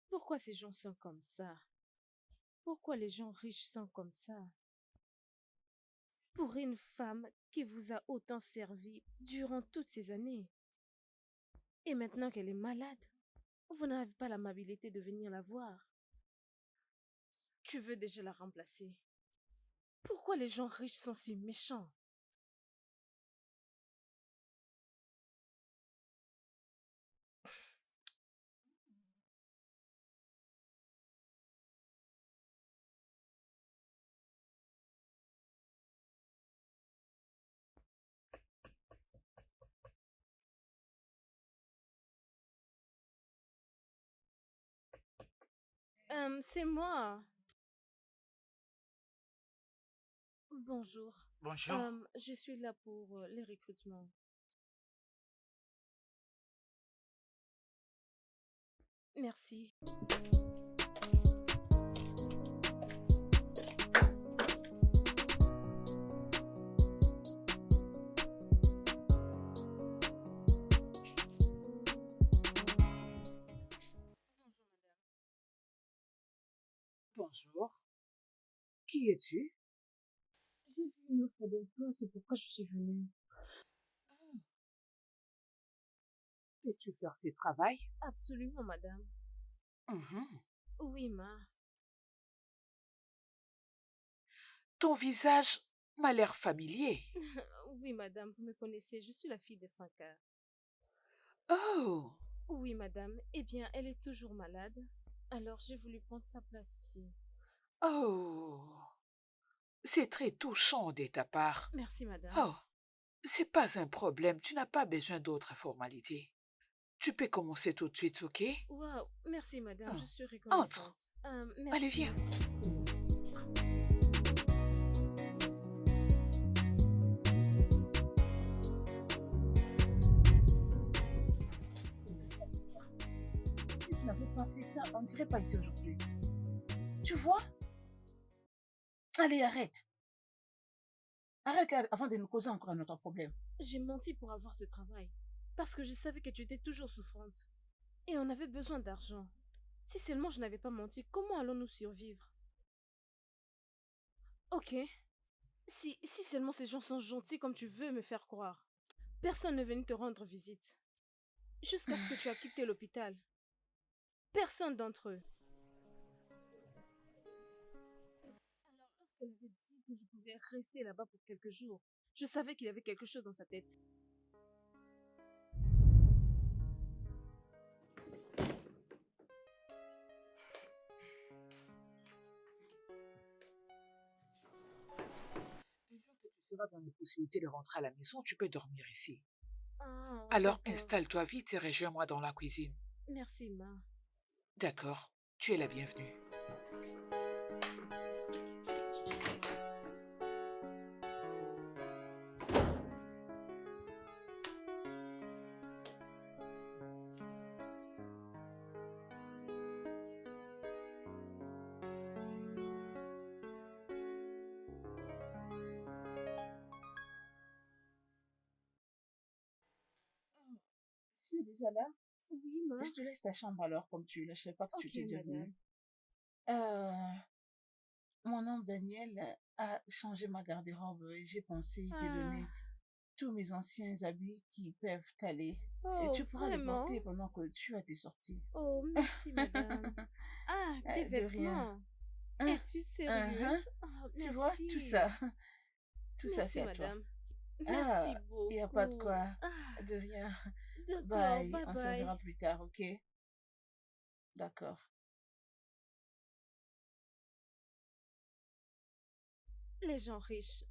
Pourquoi ces gens sont comme ça? Pourquoi les gens riches sont comme ça? Pour une femme qui vous a autant servi durant toutes ces années. Et maintenant qu'elle est malade, vous n'avez pas l'amabilité de venir la voir. Tu veux déjà la remplacer. Pourquoi les gens riches sont si méchants? C'est moi. Bonjour. Bonjour. Je suis là pour les recrutements. Merci. Bonjour. Qui es-tu? J'ai vu une offre d'emploi, c'est pourquoi je suis venue. Peux-tu faire ce travail? Absolument, madame. Mhm. Oui, ma. Ton visage m'a l'air familier. Oui, madame, vous me connaissez, je suis la fille de Fanka. Oh, Oui, madame. Eh bien, elle est toujours malade. Alors, j'ai voulu prendre sa place ici. oh, c'est très touchant de ta part. Merci, madame. Oh, c'est pas un problème, tu n'as pas besoin d'autres formalités. Tu peux commencer tout de suite, ok? Waouh, merci, madame, je Oh, suis entre. reconnaissante. Allez, Merci. viens. Si tu n'avais pas fait ça, on ne serait pas ici aujourd'hui. Tu vois? Allez, arrête. Arrête là avant de nous causer encore un autre problème. J'ai menti pour avoir ce travail. Parce que je savais que tu étais toujours souffrante. Et on avait besoin d'argent. Si seulement je n'avais pas menti, comment allons-nous survivre? Ok. Si seulement ces gens sont gentils comme tu veux me faire croire. Personne n'est venu te rendre visite. Jusqu'à ce que tu aies quitté l'hôpital. Personne d'entre eux. Alors, lorsqu'elle avait dit que je pouvais rester là-bas pour quelques jours, je savais qu'il y avait quelque chose dans sa tête. Une fois que tu seras dans les possibilités de rentrer à la maison, tu peux dormir ici. Ah, Alors d'accord. installe-toi vite et rejoins-moi dans la cuisine. Merci, ma. D'accord, tu es la bienvenue. Tu es déjà là? Oui, ma. Je te laisse ta chambre alors, comme tu es là. Je sais pas que tu Ok, étais déjà venue. madame. Mon nom Daniel a changé ma garde-robe et j'ai pensé te Ah. donner tous mes anciens habits qui peuvent t'aller. Et Oh, tu pourras les vraiment? porter pendant que tu as tes sorties. Oh, merci, madame. Ah, tes De rien. vêtements. Hein, Es-tu hein, sérieuse? Oh, tu vois, tout merci. ça. Tout ça, Merci, c'est à toi. madame. Merci Ah, il n'y a pas de beaucoup. quoi. Ah, De rien. d'accord, Bye. bye On se bye. reverra plus tard, ok? D'accord. Les gens riches.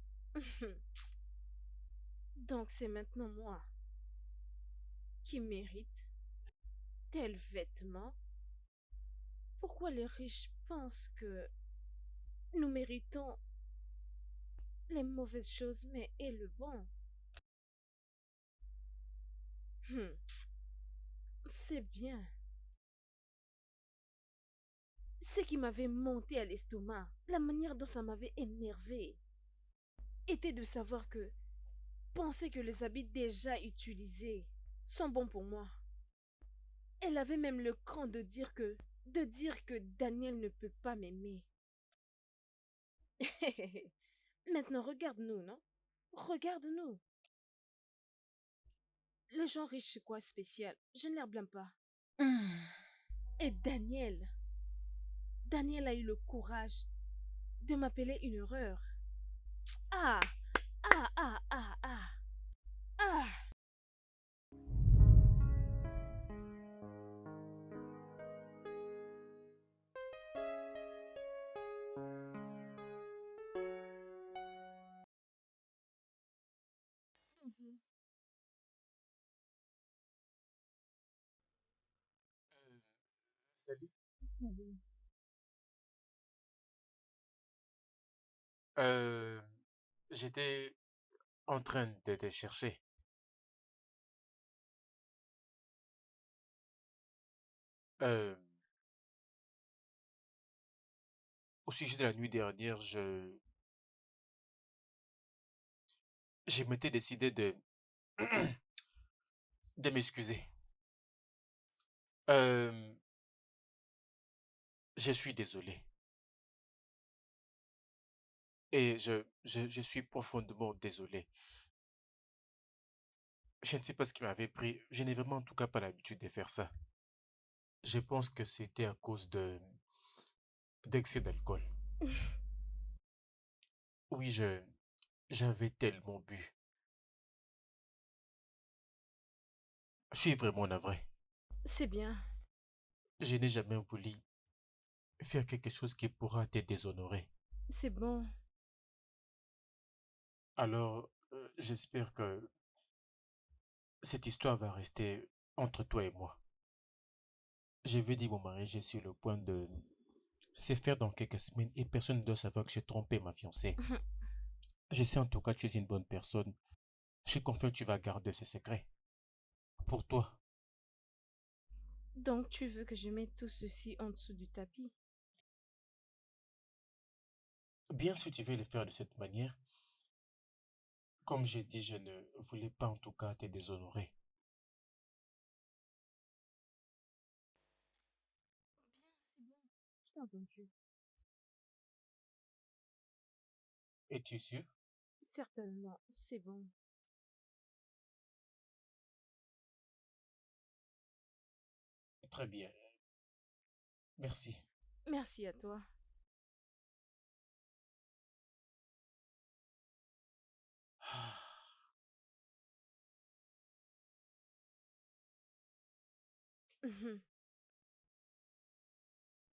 Donc c'est maintenant moi qui mérite tel vêtement. Pourquoi les riches pensent que nous méritons les mauvaises choses, mais et le bon? Hmm, c'est bien. Ce qui m'avait monté à l'estomac, la manière dont ça m'avait énervé, était de savoir que penser que les habits déjà utilisés sont bons pour moi. Elle avait même le cran de dire que Daniel ne peut pas m'aimer. Maintenant, regarde-nous, non? Regarde-nous. Les gens riches, c'est quoi spécial? Je ne les blâme pas. Hmm. Et Daniel a eu le courage de m'appeler une horreur. Ah, ah, ah, ah, ah, ah. Mhm. Salut. Salut. Euh, J'étais en train de te chercher. Euh, Au sujet de la nuit dernière, je m'étais décidé de m'excuser. Euh, je suis désolé. Et je suis profondément désolé. Je ne sais pas ce qui m'avait pris. Je n'ai vraiment en tout cas pas l'habitude de faire ça. Je pense que c'était à cause d'excès d'alcool. Oui, j'avais tellement bu. Je suis vraiment navré. C'est bien. Je n'ai jamais voulu faire quelque chose qui pourra te déshonorer. C'est bon. Alors, j'espère que cette histoire va rester entre toi et moi. Je vais dire mon mari, je suis sur le point de se faire dans quelques semaines et personne ne doit savoir que j'ai trompé ma fiancée. Je sais en tout cas que tu es une bonne personne. Je suis confiant que tu vas garder ce secret. Pour toi. Donc tu veux que je mette tout ceci en dessous du tapis? Bien sûr, tu veux le faire de cette manière. Comme j'ai dit, je ne voulais pas en tout cas te déshonorer. C'est bon. Je t'ai entendu. Es-tu sûr? Certainement, c'est bon. Très bien. Merci. Merci à toi. Mhm.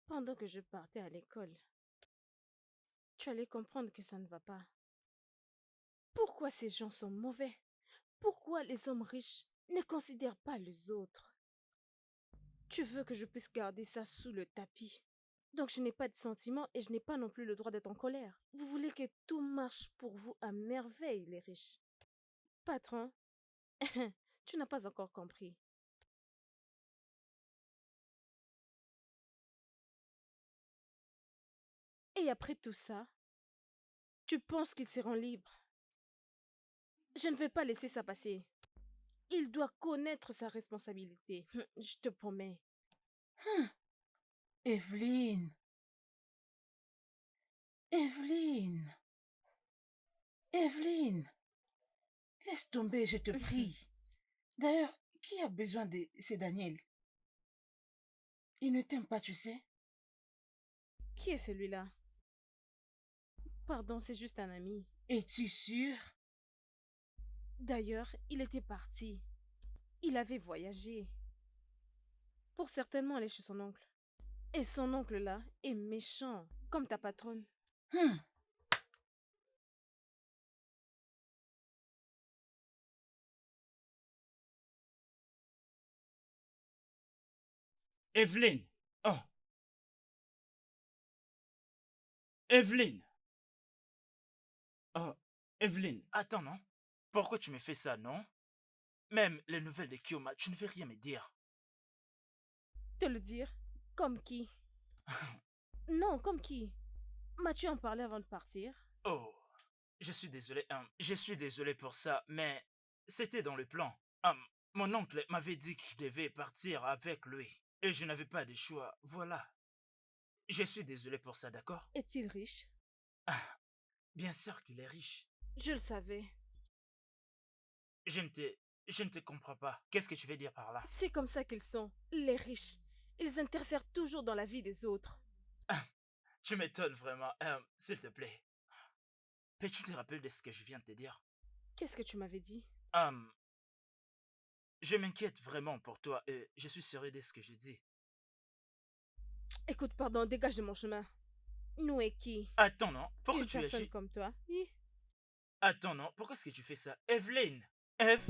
Pendant que je partais à l'école, tu allais comprendre que ça ne va pas. Pourquoi ces gens sont mauvais? Pourquoi les hommes riches ne considèrent pas les autres? Tu veux que je puisse garder ça sous le tapis. Donc je n'ai pas de sentiments et je n'ai pas non plus le droit d'être en colère. Vous voulez que tout marche pour vous à merveille, les riches. Patron, tu n'as pas encore compris. Et après tout ça, tu penses qu'ils seront libres? Je ne vais pas laisser ça passer. Il doit connaître sa responsabilité. Je te promets. Evelyne, Evelyne, Evelyne, laisse tomber, je te prie. D'ailleurs, qui a besoin de... C'est Daniel. Il ne t'aime pas, tu sais. Qui est celui-là? Pardon, c'est juste un ami. Es-tu sûre? D'ailleurs, il était parti. Il avait voyagé. Pour certainement aller chez son oncle. Et son oncle-là est méchant, comme ta patronne. Evelyne! Oh! Evelyne! Oh, Evelyne, attends, non? Pourquoi tu me fais ça, non? Même les nouvelles de Kiyoma, tu ne veux rien me dire. Te le dire? Comme qui? Non, comme qui? M'as-tu en parlé avant de partir? Oh, je suis désolé pour ça, mais c'était dans le plan. Mon oncle m'avait dit que je devais partir avec lui, et je n'avais pas de choix, voilà. Je suis désolé pour ça, d'accord? Est-il riche? Bien sûr qu'il est riche. Je le savais. Je ne te comprends pas. Qu'est-ce que tu veux dire par là? C'est comme ça qu'ils sont, les riches. Ils interfèrent toujours dans la vie des autres. Tu m'étonnes vraiment. S'il te plaît, peux-tu te rappeler de ce que je viens de te dire? Qu'est-ce que tu m'avais dit? Je m'inquiète vraiment pour toi et je suis sérieux de ce que je dis. Écoute, pardon, dégage de mon chemin. Nous et qui? Attends, non? Pourquoi Une tu personne agis? comme toi. Hi. Attends, non? Pourquoi est-ce que tu fais ça? Evelyne! Eve!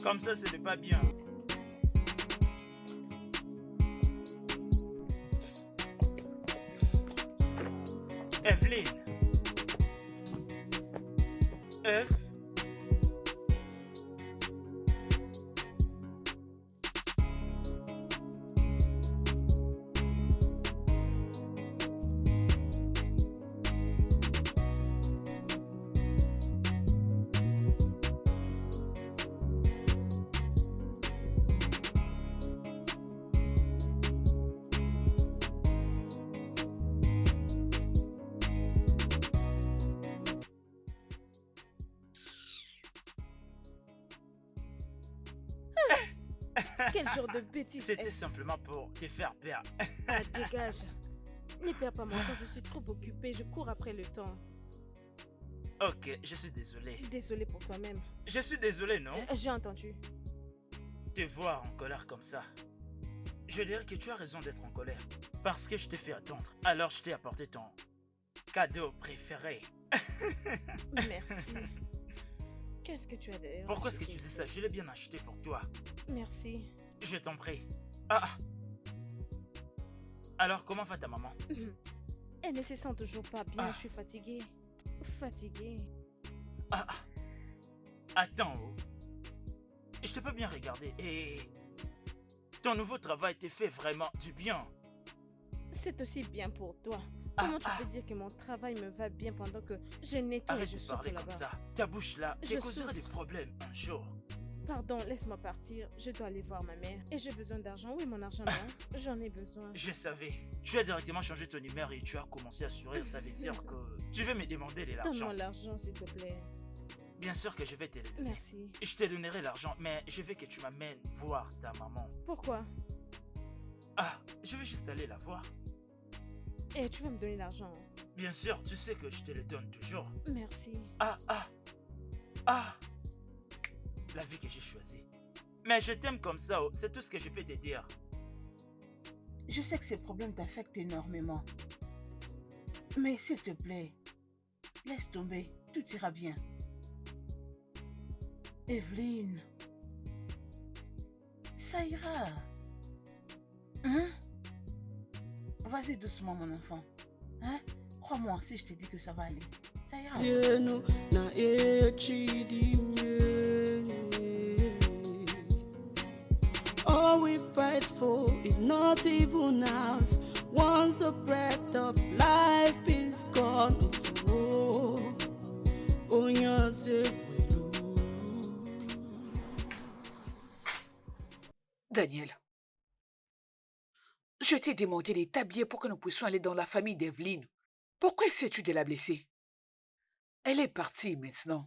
Comme ça, ce n'est pas bien. Evelyne. Eve. Quel genre de bêtise C'était est-ce? simplement pour te faire peur. Ah, dégage. Ne perds pas mon temps, je suis trop occupée, je cours après le temps. Ok, je suis désolé. Désolée pour toi-même. Je suis désolé, non? J'ai entendu. Te voir en colère comme ça. Je dirais que tu as raison d'être en colère. Parce que je t'ai fait attendre. Alors je t'ai apporté ton cadeau préféré. Merci. Qu'est-ce que tu as d'ailleurs? Pourquoi est-ce que tu dis ça? Je l'ai bien acheté pour toi. Merci. Je t'en prie. Ah! Alors, comment va ta maman? Elle ne se sent toujours pas bien, Ah. je suis fatiguée. Fatiguée. Ah! Attends, oh. Je t'ai pas bien regardé et... Ton nouveau travail t'a fait vraiment du bien. C'est aussi bien pour toi. Ah, Comment tu ah. peux dire que mon travail me va bien pendant que je nettoie et Arrête je de souffre parler comme là-bas? ça. Ta bouche là Je te causera des souffre. problèmes un jour. Pardon, laisse-moi partir. Je dois aller voir ma mère. Et j'ai besoin d'argent. Oui, mon argent, non. J'en ai besoin. Je savais. Tu as directement changé ton numéro et tu as commencé à sourire. Ça veut dire que tu veux me demander de l'argent. Donne-moi l'argent, s'il te plaît. Bien sûr que je vais te le donner. Merci. Je te donnerai l'argent, mais je veux que tu m'amènes voir ta maman. Pourquoi? Ah, je vais juste aller la voir. Et tu vas me donner l'argent. Bien sûr, tu sais que je te le donne toujours. Merci. Ah, ah, ah. La vie que j'ai choisie. Mais je t'aime comme ça, oh. C'est tout ce que je peux te dire. Je sais que ces problèmes t'affectent énormément. Mais s'il te plaît, laisse tomber, tout ira bien. Evelyne, ça ira. Hein? Vas-y doucement, mon enfant. Hein? Crois-moi si je te dis que ça va aller. Ça ira. All we fight for is not even ours. Once the breath of life is gone, oh, oh, yes, it will. Daniel, je t'ai demandé de t'habiller pour que nous puissions aller dans la famille d'Evelyne. Pourquoi essaies-tu de la blesser? Elle est partie maintenant.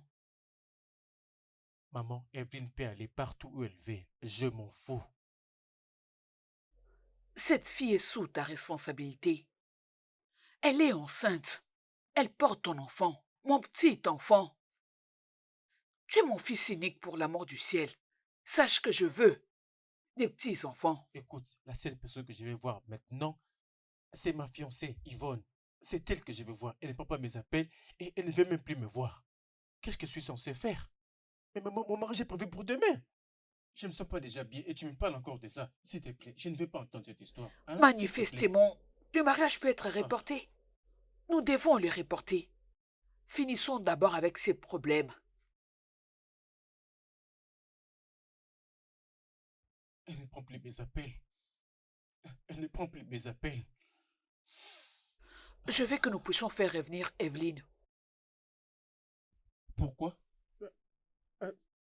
Maman, Evelyne peut aller partout où elle veut. Je m'en fous. Cette fille est sous ta responsabilité. Elle est enceinte. Elle porte ton enfant, mon petit enfant. Tu es mon fils unique pour l'amour du ciel. Sache que je veux des petits-enfants. Écoute, la seule personne que je vais voir maintenant, c'est ma fiancée, Yvonne. C'est elle que je veux voir. Elle ne prend pas mes appels et elle ne veut même plus me voir. Qu'est-ce que je suis censé faire? Mais maman, mon mariage est prévu pour demain. Je ne me sens pas déjà bien et tu me parles encore de ça. S'il te plaît, je ne veux pas entendre cette histoire. Hein, s'il te plaît. Manifestement, le mariage peut être reporté. Nous devons le reporter. Finissons d'abord avec ces problèmes. Elle ne prend plus mes appels. Elle ne prend plus mes appels. Je veux que nous puissions faire revenir Evelyne. Pourquoi?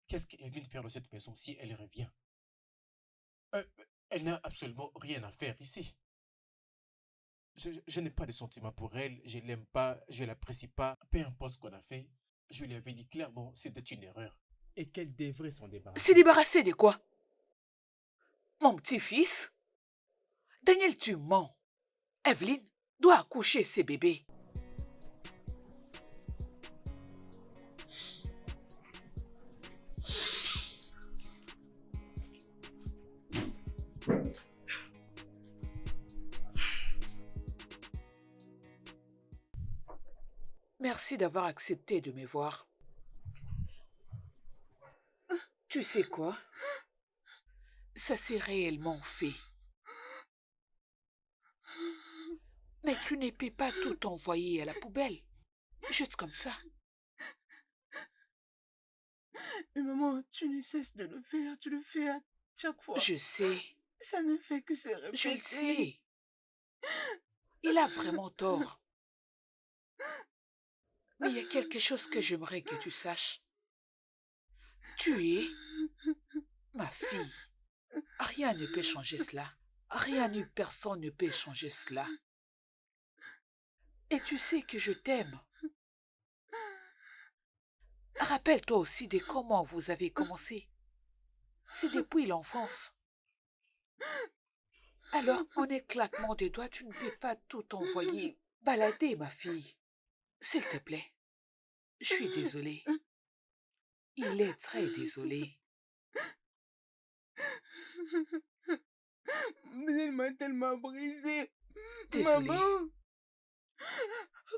Qu'est-ce qu'elle vient de faire dans cette maison si elle revient? Elle n'a absolument rien à faire ici. Je n'ai pas de sentiments pour elle, je ne l'aime pas, je ne l'apprécie pas. Peu importe ce qu'on a fait, je lui avais dit clairement c'était une erreur. Et qu'elle devrait s'en débarrasser. Se débarrasser de quoi? Mon petit-fils? Daniel, tu mens. Evelyne doit accoucher ses bébés. Merci d'avoir accepté de me voir. Tu sais quoi? Ça s'est réellement fait. Mais tu ne peux pas tout envoyer à la poubelle. Juste comme ça. Mais maman, tu ne cesses de le faire. Tu le fais à chaque fois. Je sais. Ça ne fait que se répéter. Je le sais. Il a vraiment tort. Mais il y a quelque chose que j'aimerais que tu saches. Tu es ma fille. Rien ne peut changer cela. Rien ni personne ne peut changer cela. Et tu sais que je t'aime. Rappelle-toi aussi de comment vous avez commencé. C'est depuis l'enfance. Alors, en éclatement de doigts, tu ne peux pas tout envoyer balader, ma fille. S'il te plaît. Je suis désolée. Il est très désolé. Mais il m'a tellement brisé. Désolée. Maman,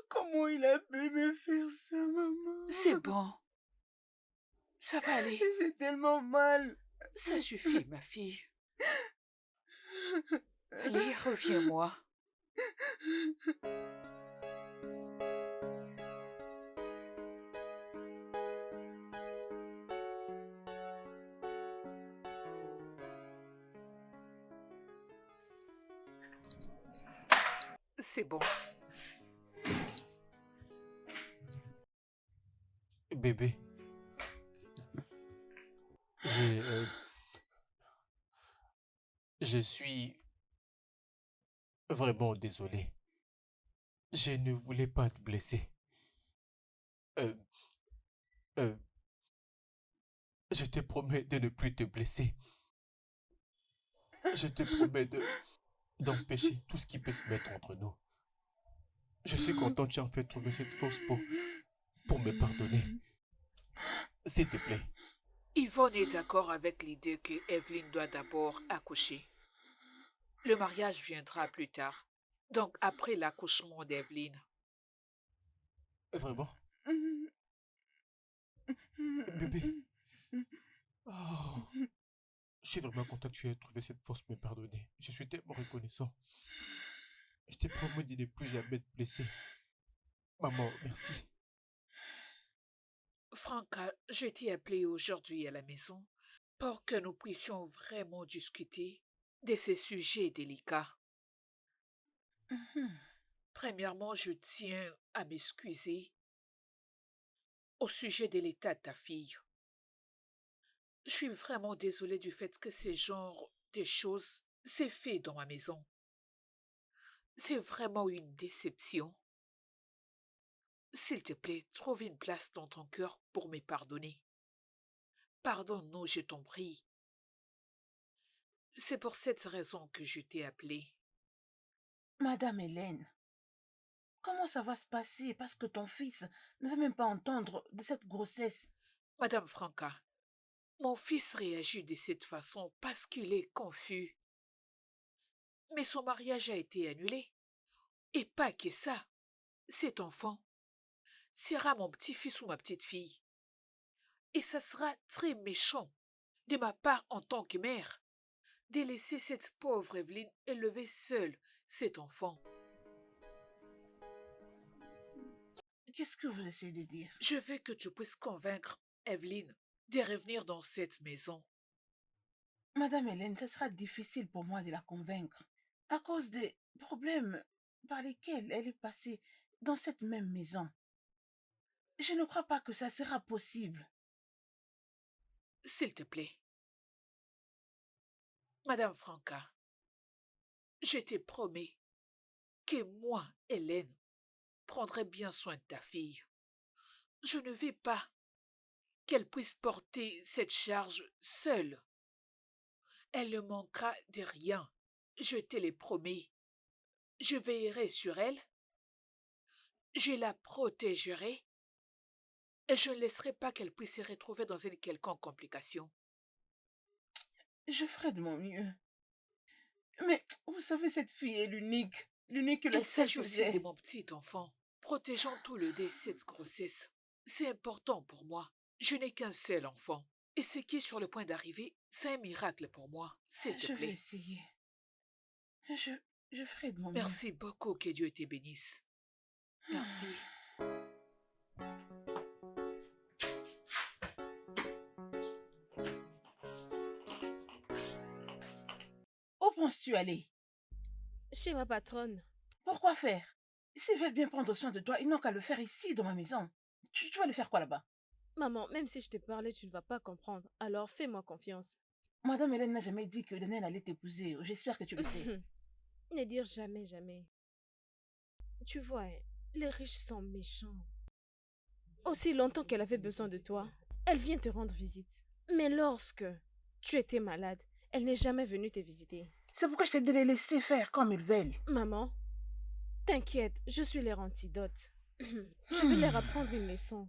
comment il a pu me faire ça, maman? C'est bon. Ça va aller. J'ai tellement mal. Ça suffit, ma fille. Allez, reviens-moi. C'est bon. Bébé, je suis vraiment désolé. Je ne voulais pas te blesser. Euh, euh, je te promets de ne plus te blesser. Je te promets d'empêcher tout ce qui peut se mettre entre nous. Je suis content que tu aies enfin trouvé cette force pour me pardonner. S'il te plaît. Yvonne est d'accord avec l'idée que Evelyne doit d'abord accoucher. Le mariage viendra plus tard, donc après l'accouchement d'Evelyne. Vraiment? Bébé. Oh. Je suis vraiment content que tu aies trouvé cette force pour me pardonner. Je suis tellement reconnaissant. Je t'ai promis de ne plus jamais te blesser. Maman, merci. Franca, je t'ai appelé aujourd'hui à la maison pour que nous puissions vraiment discuter de ces sujets délicats. Premièrement, je tiens à m'excuser au sujet de l'état de ta fille. Je suis vraiment désolée du fait que ce genre de choses s'est fait dans ma maison. C'est vraiment une déception. S'il te plaît, trouve une place dans ton cœur pour me pardonner. Pardonne-nous, je t'en prie. C'est pour cette raison que je t'ai appelée. Madame Hélène, comment ça va se passer parce que ton fils ne veut même pas entendre de cette grossesse? Madame Franca, mon fils réagit de cette façon parce qu'il est confus. Mais son mariage a été annulé. Et pas que ça. Cet enfant sera mon petit-fils ou ma petite-fille. Et ça sera très méchant de ma part en tant que mère de laisser cette pauvre Evelyne élever seule cet enfant. Qu'est-ce que vous essayez de dire? Je veux que tu puisses convaincre Evelyne de revenir dans cette maison. Madame Hélène, ce sera difficile pour moi de la convaincre à cause des problèmes par lesquels elle est passée dans cette même maison. Je ne crois pas que ça sera possible. S'il te plaît. Madame Franca, je te promets que moi, Hélène, prendrai bien soin de ta fille. Je ne veux pas qu'elle puisse porter cette charge seule. Elle ne manquera de rien, je te le promets. Je veillerai sur elle, je la protégerai et je ne laisserai pas qu'elle puisse se retrouver dans une quelconque complication. Je ferai de mon mieux. Mais vous savez, cette fille est l'unique que la Il seule s'agit que aussi j'ai. de mon petit enfant. Protégeons tout le de cette grossesse. C'est important pour moi. Je n'ai qu'un seul enfant. Et ce qui est sur le point d'arriver, c'est un miracle pour moi. S'il te Je vais plaît. essayer. Je ferai de mon mieux. Merci beaucoup, que Dieu te bénisse. Merci. Où penses-tu aller? Chez ma patronne. Pourquoi faire? S'ils veulent bien prendre soin de toi, ils n'ont qu'à le faire ici, dans ma maison. Tu vas le faire quoi là-bas? Maman, même si je te parlais, tu ne vas pas comprendre. Alors fais-moi confiance. Madame Hélène n'a jamais dit que Daniel allait t'épouser. J'espère que tu le sais. Ne dire jamais, jamais. Tu vois, hein, les riches sont méchants. Aussi longtemps qu'elle avait besoin de toi, elle vient te rendre visite. Mais lorsque tu étais malade, elle n'est jamais venue te visiter. C'est pourquoi je t'ai dit de les laisser faire comme ils veulent. Maman, t'inquiète, je suis leur antidote. Je vais leur apprendre une leçon.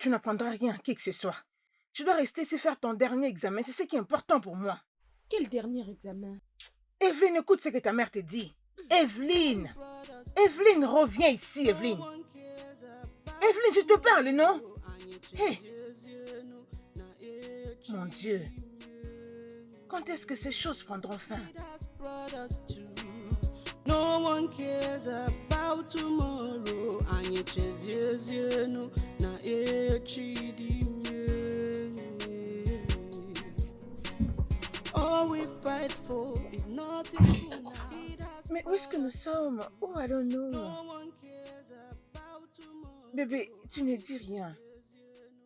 Tu n'apprendras rien, qui que ce soit. Tu dois rester ici faire ton dernier examen, c'est ce qui est important pour moi. Quel dernier examen? Evelyne, écoute ce que ta mère te dit. Evelyne! Evelyne, reviens ici, Evelyne. Evelyne, je te parle, non? Hé! Mon Dieu. Quand est-ce que ces choses prendront fin? No one cares about tomorrow. Anye chezienu na echidimye. All we fight for is nothing now. Mais où est-ce que nous sommes? Où allons-nous? Bébé, tu ne dis rien.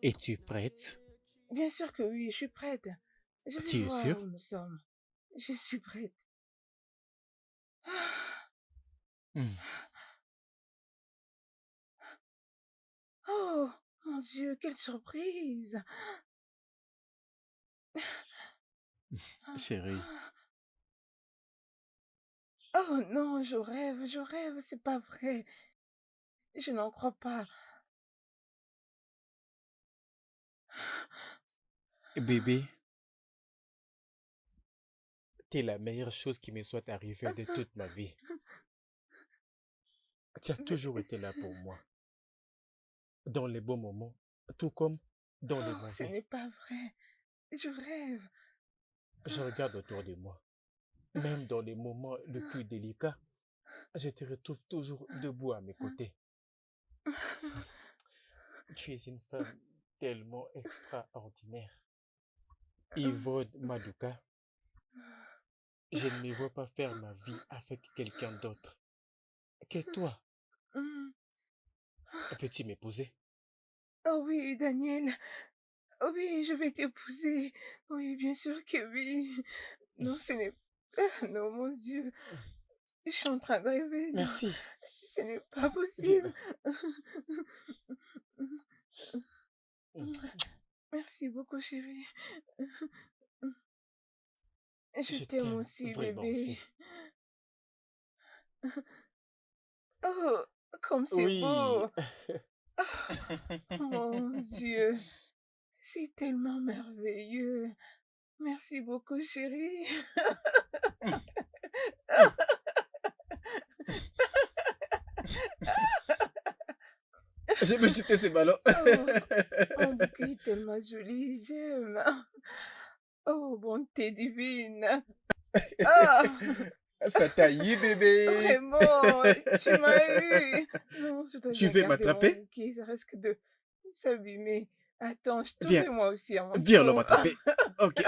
Es-tu prête? Bien sûr que oui, je suis prête. Je vais Tu es voir sûre? où nous sommes. Je suis prête. Oh, mon Dieu, quelle surprise! Chérie, Oh non, je rêve, c'est pas vrai. Je n'en crois pas. bébé, t'es la meilleure chose qui me soit arrivée de toute ma vie. Tu as toujours été là pour moi. Dans les bons moments, tout comme dans les Oh, ce mauvais. n'est pas vrai. Je rêve. Je regarde autour de moi. Même dans les moments les plus délicats, je te retrouve toujours debout à mes côtés. Tu es une femme tellement extraordinaire. Yvonne Maduka, je ne me vois pas faire ma vie avec quelqu'un d'autre que toi. Veux-tu m'épouser? Oh oui, Daniel. Oh oui, je vais t'épouser. Oui, bien sûr que oui. Non, ce n'est pas... Non, mon Dieu. Je suis en train de rêver. Non, Merci. ce n'est pas possible. Merci beaucoup, chérie. Je t'aime aussi, vraiment bébé. aussi. Oh, comme c'est Oui. beau. Mon Dieu. C'est tellement merveilleux. Merci beaucoup, chérie. Je vais jeter ces ballons. Un bouquet tellement joli, j'aime. Oh, bonté divine. Ah, Ça t'a eu, bébé. vraiment, tu m'as eu. Non, je dois Tu bien veux garder m'attraper? mon bouquet, ça risque de s'abîmer. Attends, je Viens. t'ouvre moi aussi à mon Viens, on tour. va m'attraper. Ok.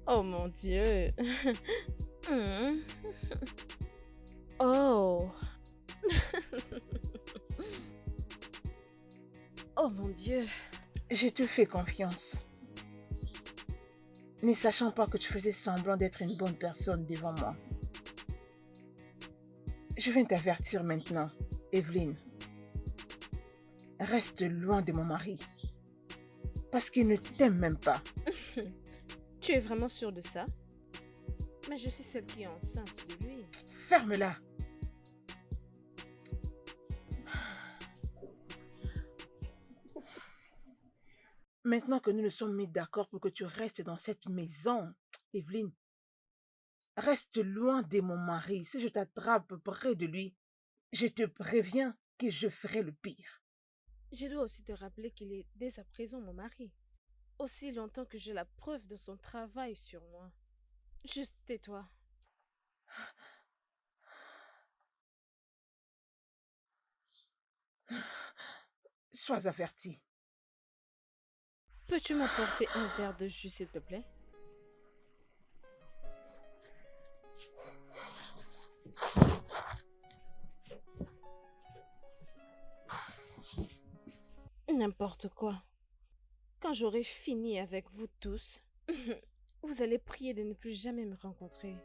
Oh mon Dieu. Oh. Oh mon Dieu. Je te fais confiance. Ne sachant pas que tu faisais semblant d'être une bonne personne devant moi. Je viens t'avertir maintenant, Evelyne. Reste loin de mon mari. Parce qu'il ne t'aime même pas. Tu es vraiment sûre de ça? Mais je suis celle qui est enceinte de lui. Ferme-la. Maintenant que nous nous sommes mis d'accord pour que tu restes dans cette maison, Evelyne, reste loin de mon mari. Si je t'attrape près de lui, je te préviens que je ferai le pire. Je dois aussi te rappeler qu'il est dès à présent mon mari. Aussi longtemps que j'ai la preuve de son travail sur moi. Juste tais-toi. Sois averti. Peux-tu m'apporter un verre de jus, s'il te plaît? N'importe quoi. Quand j'aurai fini avec vous tous, vous allez prier de ne plus jamais me rencontrer.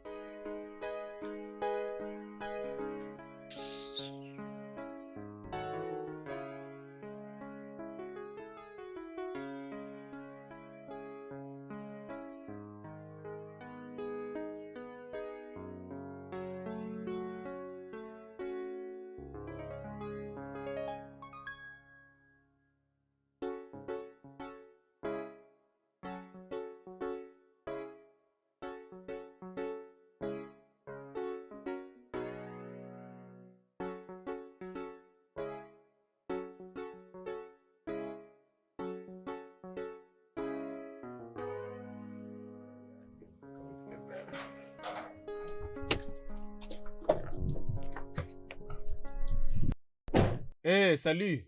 Hé, salut!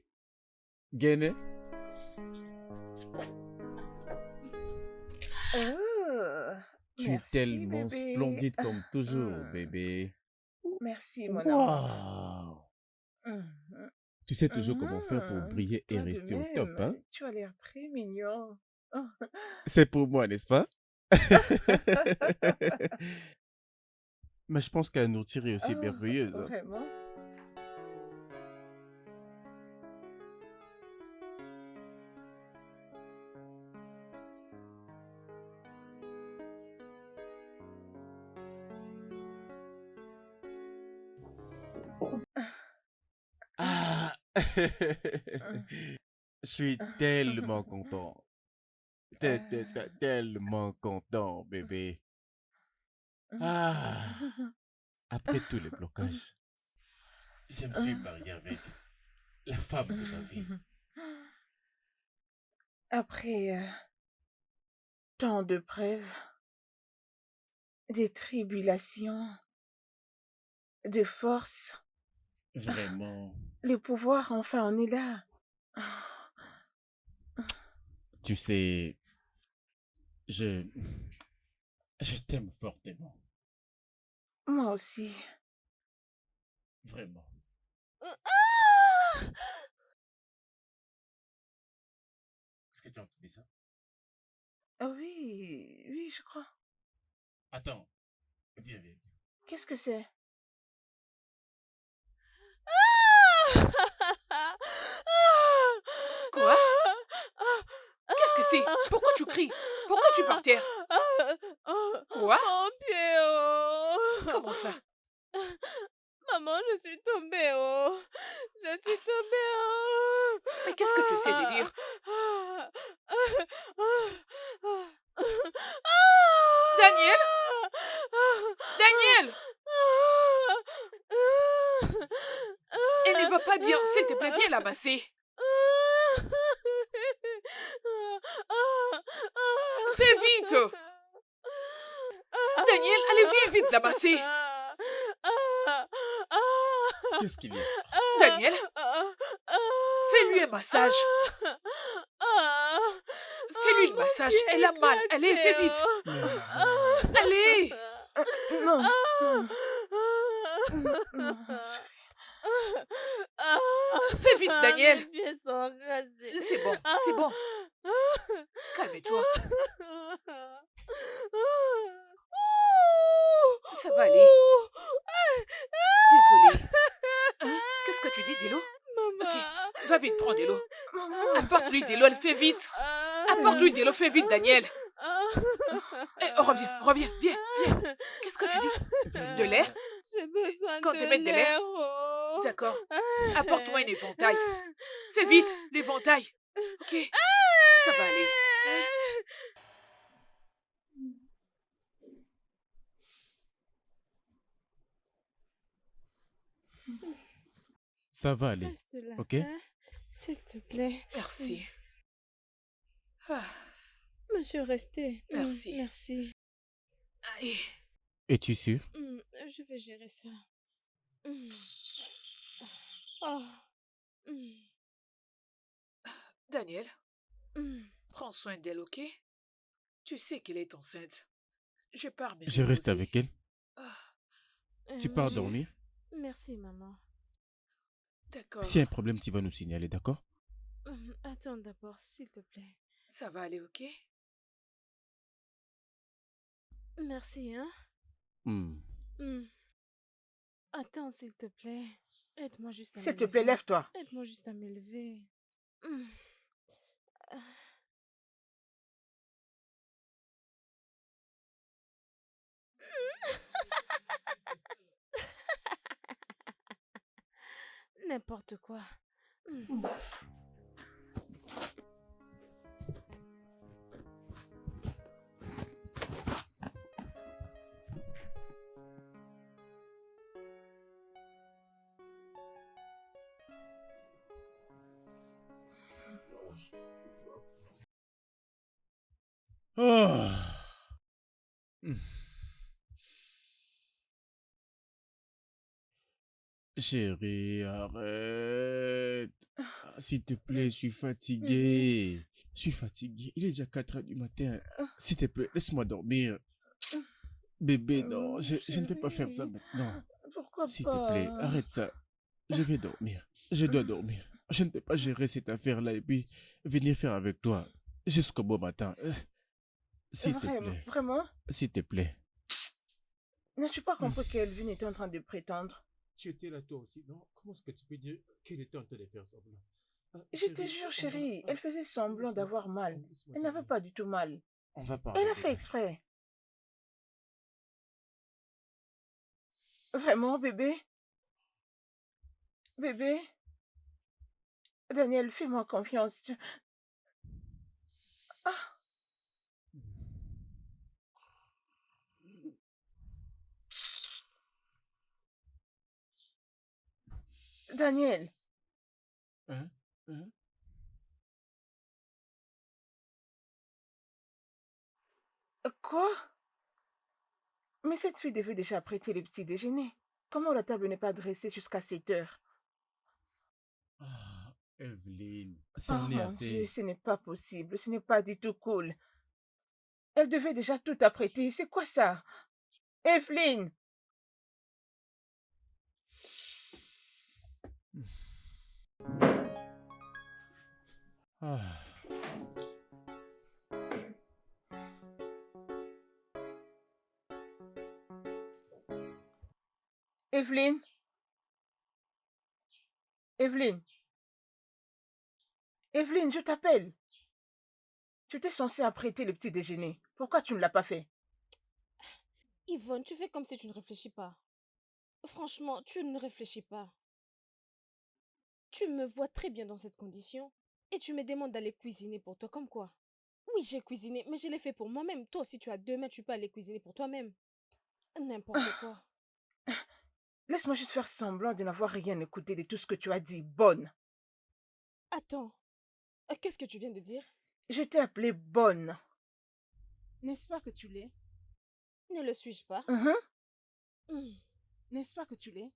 Guéné? Tu es Merci, tellement bébé. splendide comme toujours, bébé. Merci, mon amour. Waouh! Mhm. Tu sais toujours comment faire pour briller et Toi de rester au top, hein? même, tu as l'air très mignon. C'est pour moi, n'est-ce pas? Mais je pense que la nourriture est aussi Oh, merveilleuse, hein. vraiment? Ah! Je suis tellement content. Tellement content, bébé. Ah! Après tous les blocages, je me suis marié avec la femme de ma vie. Après tant de preuves, des tribulations, de force, Vraiment. le pouvoir, enfin, on est là. Tu sais, je, je t'aime fortement. Moi aussi. Vraiment. Est-ce que tu as entendu ça? Ah oui, oui, je crois. Attends. Viens, viens. Qu'est-ce que c'est? Quoi? Qu'est-ce que c'est? Pourquoi tu cries? Pourquoi tu es par terre? Quoi? Mon pied, oh! Comment ça? Maman, je suis tombée, oh! Je suis tombée, oh! Mais qu'est-ce que tu essaies de dire? Daniel? Daniel? Elle ne va pas bien. S'il te plaît, viens la masser. Fais vite! Daniel, allez, viens vite la masser. Qu'est-ce qu'il y a? Daniel, fais-lui un massage. Fais-lui le massage. Elle a mal. Allez, fais vite. Allez. Non. Non. Fais vite, Daniel. Mes pieds sont cassés. C'est bon, c'est bon. Calme-toi. Ça va aller. Désolée. Hein? Qu'est-ce que tu dis, Delo? Maman. Ok, va vite prendre de l'eau. Apporte-lui de l'eau, elle fait vite. Apporte-lui de l'eau, fais vite, Daniel. Reviens, reviens, viens, viens. Qu'est-ce que tu dis? De l'air? J'ai besoin Qu'on de te mette de l'air? oh. D'accord. Apporte-moi un éventail. Fais vite, l'éventail. Ok, ça va aller. Ça va aller, Reste là, ok? hein? S'il te plaît. Merci. Ah, Monsieur, restez. Merci. Merci. aïe. Es-tu sûr? Je vais gérer ça. Oh. Daniel, prends soin d'elle, ok? Tu sais qu'elle est enceinte. Je pars me Je reste reposer. avec elle. Tu pars je- dormir? Merci, maman. D'accord. S'il y a un problème, tu vas nous signaler, d'accord? Attends d'abord, s'il te plaît. Ça va aller, ok? Merci, hein? Attends, s'il te plaît. Aide-moi juste à S'il te m'élever. plaît, lève-toi. Aide-moi juste à m'élever. N'importe quoi. Oh. Chérie, arrête. S'il te plaît, je suis fatigué. Je suis fatigué. Il est déjà 4 heures du matin. S'il te plaît, laisse-moi dormir. Bébé, non, je ne peux pas faire ça maintenant. Pourquoi S'il te plaît, pas? arrête ça. Je vais dormir. Je dois dormir. Je ne peux pas gérer cette affaire-là et puis venir faire avec toi jusqu'au bon matin. S'il te plaît. Vraiment? S'il te plaît. N'as-tu pas compris qu'Elvin était en train de prétendre? Tu étais là toi aussi, non? Comment est-ce que tu peux dire qu'elle était en train de faire semblant? Je te jure, chérie, elle faisait semblant d'avoir mal. Elle n'avait pas du tout mal. On va parler. Elle a fait exprès. Vraiment, bébé? Bébé? Daniel, fais-moi confiance. Ah! Daniel, Hein? quoi? Mais cette fille devait déjà prêter le petit déjeuner. Comment la table n'est pas dressée jusqu'à 7 heures? Ah, Evelyne, Oh ça en est mon Dieu, assez. ce n'est pas possible, ce n'est pas du tout cool. Elle devait déjà tout apprêter. C'est quoi ça? Evelyne! Ah. Evelyne? Evelyne? Evelyne, je t'appelle. Tu étais censée apprêter le petit déjeuner. Pourquoi tu ne l'as pas fait? Yvonne, tu fais comme si tu ne réfléchis pas. Franchement, tu ne réfléchis pas. Tu me vois très bien dans cette condition et tu me demandes d'aller cuisiner pour toi, comme quoi? Oui, j'ai cuisiné, mais je l'ai fait pour moi-même. Toi aussi, tu as 2 mains, tu peux aller cuisiner pour toi-même. N'importe quoi. Laisse-moi juste faire semblant de n'avoir rien écouté de tout ce que tu as dit. Bonne. Attends, qu'est-ce que tu viens de dire? Je t'ai appelée bonne. N'est-ce pas que tu l'es? Ne le suis-je pas? N'est-ce pas que tu l'es?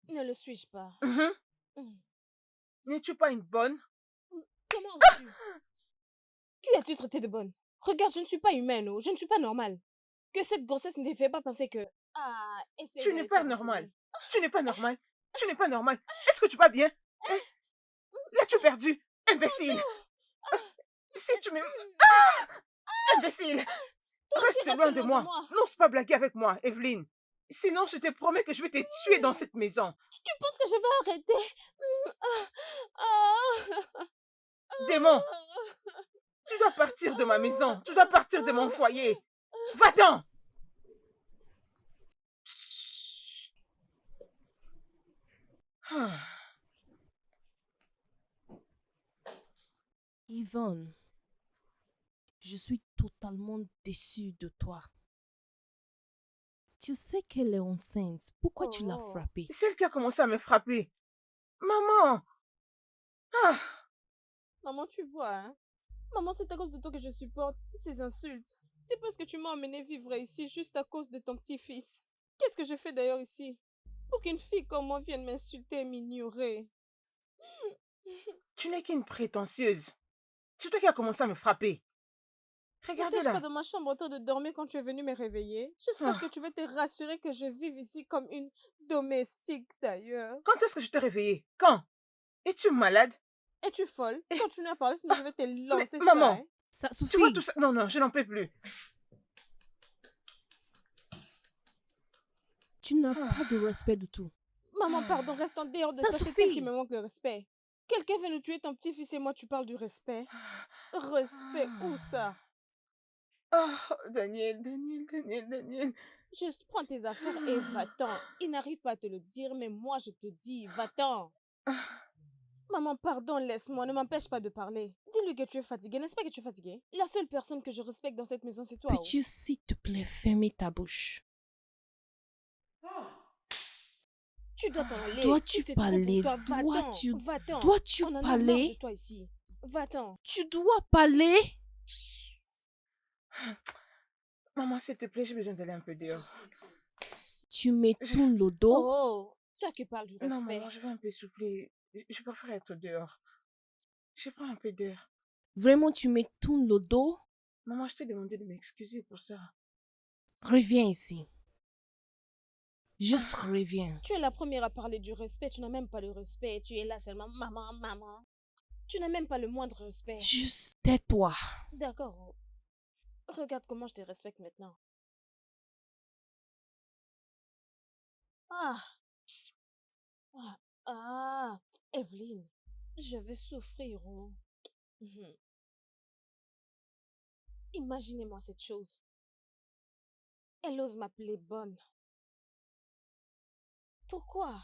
Ne le suis-je pas? N'es-tu pas une bonne? Comment oses-tu? Qui as-tu traité de bonne? Regarde, je ne suis pas humaine, je ne suis pas normale. Que cette grossesse ne te fait pas penser que... Ah, essaie Tu d'aller n'es pas te normal. renseigner. Tu n'es pas normal. Tu n'es pas normal. Est-ce que tu vas bien? L'as-tu perdu? Imbécile! Si tu me... Imbécile! Toi aussi, Reste loin de moi. moi. N'ose pas blaguer avec moi, Evelyne. Sinon, je te promets que je vais te tuer dans cette maison. Tu penses que je vais arrêter? Démon! Tu dois partir de ma maison. Tu dois partir de mon foyer. Va-t'en! Yvonne, je suis totalement déçue de toi. Tu sais qu'elle est enceinte. Pourquoi tu l'as frappée? C'est elle qui a commencé à me frapper. Maman! Ah, Maman, tu vois, hein? Maman, c'est à cause de toi que je supporte ces insultes. C'est parce que tu m'as emmené vivre ici juste à cause de ton petit-fils. Qu'est-ce que je fais d'ailleurs ici? Pour qu'une fille comme moi vienne m'insulter et m'ignorer. tu n'es qu'une prétentieuse. C'est toi qui as commencé à me frapper. N'étais-je Regardez-la. pas dans ma chambre en train de dormir quand tu es venu me réveiller? Juste parce que tu veux te rassurer que je vive ici comme une domestique d'ailleurs. Quand est-ce que je t'ai réveillée? Quand? Es-tu malade? Es-tu folle? Continue à parler, sinon je vais te lancer ça. Maman, Hein? Ça suffit. tu vois tout ça? Non, non, je n'en peux plus. Tu n'as pas de respect du tout. Maman, pardon, reste en dehors de Ça ça. C'est suffit. elle qui me manque le respect. Quelqu'un veut nous tuer ton petit-fils et moi tu parles du respect. Respect, où ça? Oh, Daniel, Daniel, Daniel, Daniel. Juste prends tes affaires et va-t'en. Il n'arrive pas à te le dire, mais moi je te dis, va-t'en. Maman, pardon, laisse-moi, ne m'empêche pas de parler. Dis-lui que tu es fatiguée, n'est-ce pas que tu es fatiguée? La seule personne que je respecte dans cette maison, c'est toi. Peux-tu, s'il te plaît, fermer ta bouche? Tu dois t'en aller. Dois-tu Si c'est trop pour parler? toi, va-t'en. Va-t'en. Dois-tu On en a marre parler? de toi ici. Va-t'en. Tu dois parler? Maman, s'il te plaît, j'ai besoin d'aller un peu dehors. Tu me tournes le dos? Oh, toi qui parles du Non, respect. maman, je vais un peu souffler. Je préfère être dehors. Je prends un peu d'air. Vraiment, tu me tournes le dos? Maman, je t'ai demandé de m'excuser pour ça. Reviens ici. Juste reviens. Tu es la première à parler du respect, tu n'as même pas le respect. Tu es là seulement, maman, maman. Tu n'as même pas le moindre respect. Juste tais-toi. D'accord. Regarde comment je te respecte maintenant. Ah. Evelyne, je vais souffrir. Oh. Imaginez-moi cette chose. Elle ose m'appeler bonne. Pourquoi?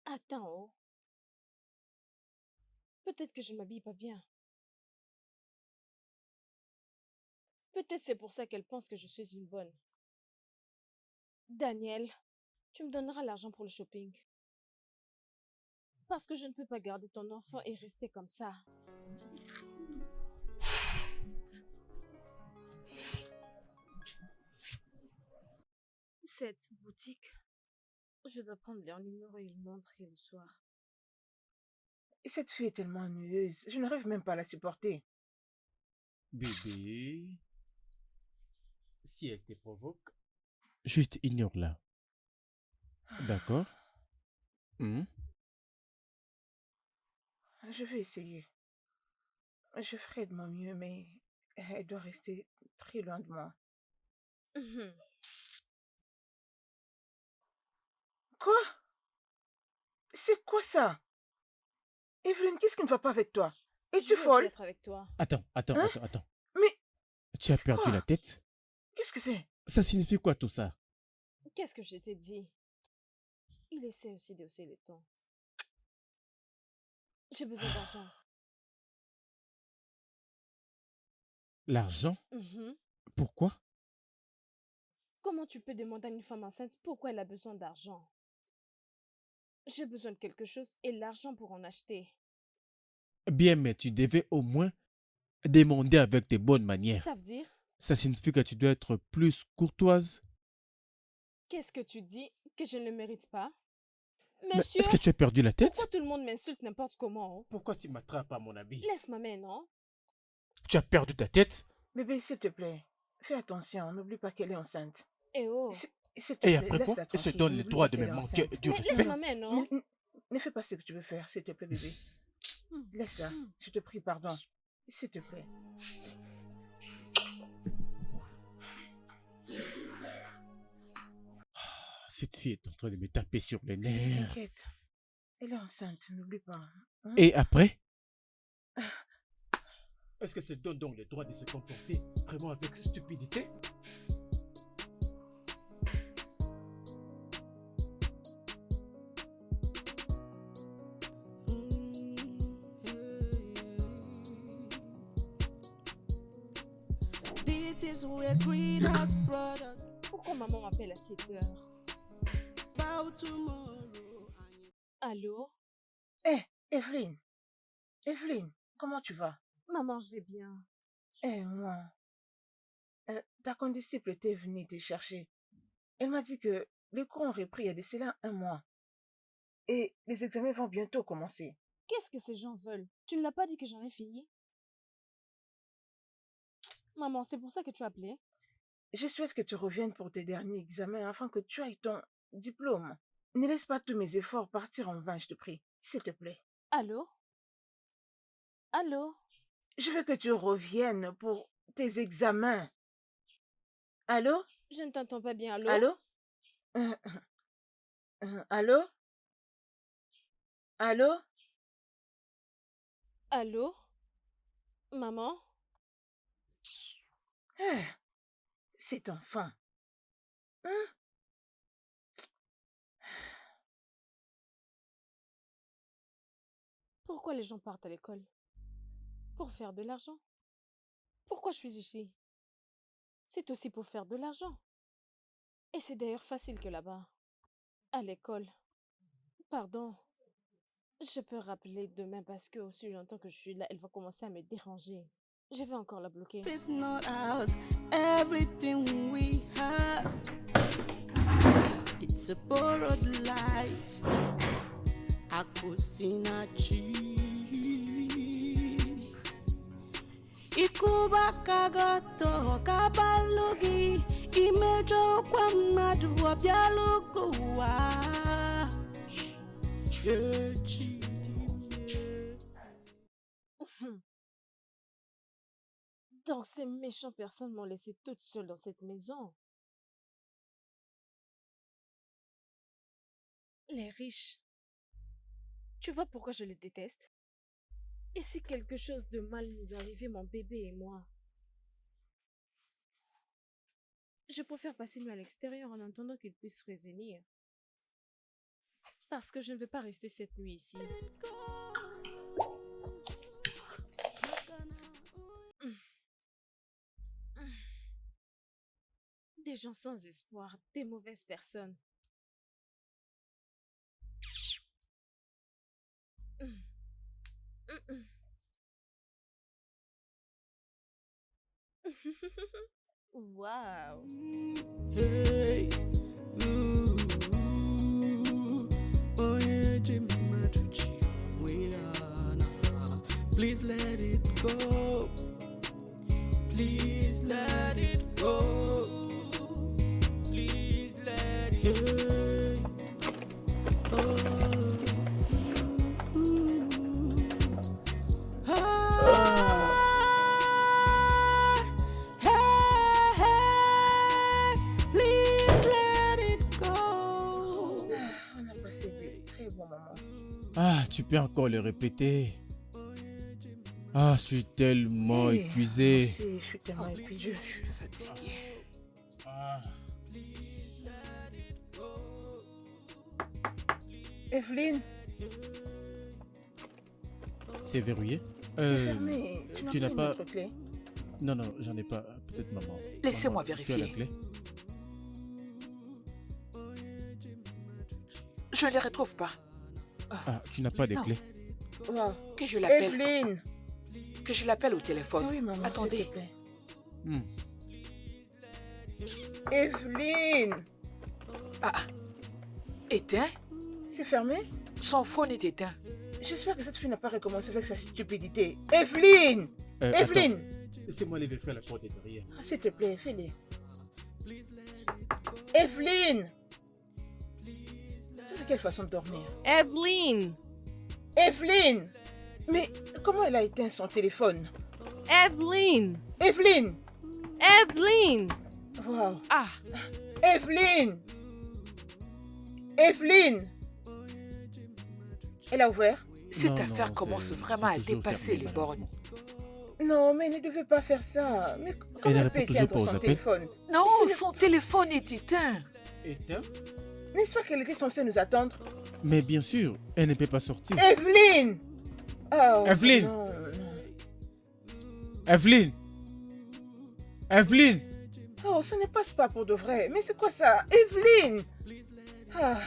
Attends, oh. Peut-être que je m'habille pas bien. Peut-être c'est pour ça qu'elle pense que je suis une bonne. Daniel, tu me donneras l'argent pour le shopping. Parce que je ne peux pas garder ton enfant et rester comme ça. Cette boutique, je dois prendre leur numéro et le montrer le soir. Et cette fille est tellement ennuyeuse. Je n'arrive même pas à la supporter. Bébé, si elle te provoque, juste ignore-la. D'accord? Je vais essayer. Je ferai de mon mieux, mais elle doit rester très loin de moi. Quoi? C'est quoi ça? Evelyne, qu'est-ce qui ne va pas avec toi? Es-tu folle? Être avec toi. Attends. Mais Tu as c'est perdu quoi? la tête? Qu'est-ce que c'est? Ça signifie quoi tout ça? Qu'est-ce que je t'ai dit? Il essaie aussi de hausser les tons. J'ai besoin d'argent. L'argent? Pourquoi? Comment tu peux demander à une femme enceinte pourquoi elle a besoin d'argent? J'ai besoin de quelque chose et l'argent pour en acheter. Bien, mais tu devais au moins demander avec tes bonnes manières. Ça veut dire? Ça signifie que tu dois être plus courtoise. Qu'est-ce que tu dis? Que je ne le mérite pas? Mais Monsieur, est-ce que tu as perdu la tête? pourquoi tout le monde m'insulte n'importe comment? Pourquoi tu m'attrapes à mon habit? Laisse ma main, non? Tu as perdu ta tête? Bébé, s'il te plaît, fais attention. N'oublie pas qu'elle est enceinte. Eh oh! S'il te Et plaît, après quoi? laisse-la Elle se tranquille. donne le N'oublie droit pas de qu'elle me est manquer enceinte. du Mais respect. laisse ma main, non? Ne fais pas ce que tu veux faire, s'il te plaît, bébé. Laisse-la. Je te prie pardon. S'il te plaît. Cette fille est en train de me taper sur les nerfs. T'inquiète. Elle est enceinte, n'oublie pas. Hein? Et après? Est-ce que c'est donne donc le droit de se comporter vraiment avec stupidité? This is where greed has brought us. Pourquoi maman m'appelle à 7 heures? About tomorrow. Allô? Hé, Evelyne. Evelyne, comment tu vas? Maman, je vais bien. Moi, ta condisciple était venue te chercher. Elle m'a dit que les cours ont repris il y a de cela 1 mois. Et les examens vont bientôt commencer. Qu'est-ce que ces gens veulent? Tu ne l'as pas dit que j'en ai fini? Maman, c'est pour ça que tu as appelé? Je souhaite que tu reviennes pour tes derniers examens afin que tu ailles ton diplôme. Ne laisse pas tous mes efforts partir en vain, je te prie. S'il te plaît. Allô? Allô? Je veux que tu reviennes pour tes examens. Allô? Je ne t'entends pas bien. Allô? Allô? Allô? Allô? Allô? Maman? Cet enfant. Pourquoi les gens partent à l'école? Pour faire de l'argent. Pourquoi je suis ici? C'est aussi pour faire de l'argent. Et c'est d'ailleurs facile que là-bas. À l'école. Pardon. Je peux rappeler demain parce que aussi longtemps que je suis là, elle va commencer à me déranger. Je vais encore la bloquer. It's not ours, everything we have. It's a borrowed life. Akusinachi. Ikuba kagato kabalugi. Imejo kwa madu wabialukuwa. Chechi. Donc ces méchantes personnes m'ont laissée toute seule dans cette maison. Les riches. Tu vois pourquoi je les déteste? Et si quelque chose de mal nous arrivait, mon bébé et moi? Je préfère passer une nuit à l'extérieur en attendant qu'ils puissent revenir. Parce que je ne veux pas rester cette nuit ici. Des gens sans espoir, des mauvaises personnes. Wow. Hey, please let it go. Please let it go. Please let it On a passé de très bons moments. Ah, tu peux encore le répéter. Ah, je suis tellement épuisé. Moi aussi, je suis tellement épuisée. Je suis fatiguée. Ah. Evelyne, C'est verrouillé? c'est fermé. Tu n'as pas une autre clé? Non, non, j'en ai pas. Peut-être maman. Laissez-moi Maman, tu as la vérifier. clé? Je ne les retrouve pas. Ah, tu n'as pas de Non. clé? Wow. Que je l'appelle. Evelyne! Que je l'appelle au téléphone. Oui, maman, Attendez. s'il te plaît. Hmm. Evelyne! Ah, éteint? C'est fermé? Son phone est éteint. J'espère que cette fille n'a pas recommencé avec sa stupidité. Evelyne! Evelyne! Laissez-moi aller vérifier la porte de derrière. Ah, s'il te plaît, fais-le. Evelyne! Ça, c'est quelle façon de dormir? Evelyne! Evelyne! Mais comment elle a éteint son téléphone? Evelyne! Evelyne! Evelyne! Wow. Ah! Evelyne! Evelyne! Elle a ouvert? Cette Non, affaire non, commence c'est vraiment à toujours dépasser fermé, les bornes. Non, mais elle ne devait pas faire ça. Mais comment elle peut répond toujours éteindre pas aux son appels? téléphone? Non, Mais son téléphone est éteint. Éteint? n'est-ce pas qu'elle était censée nous attendre? Mais bien sûr, elle ne peut pas sortir. Evelyne! Oh, Evelyne! non, non. Evelyne! Evelyne! Oh, ça ne passe pas pour de vrai. Mais c'est quoi ça? Evelyne! Ah,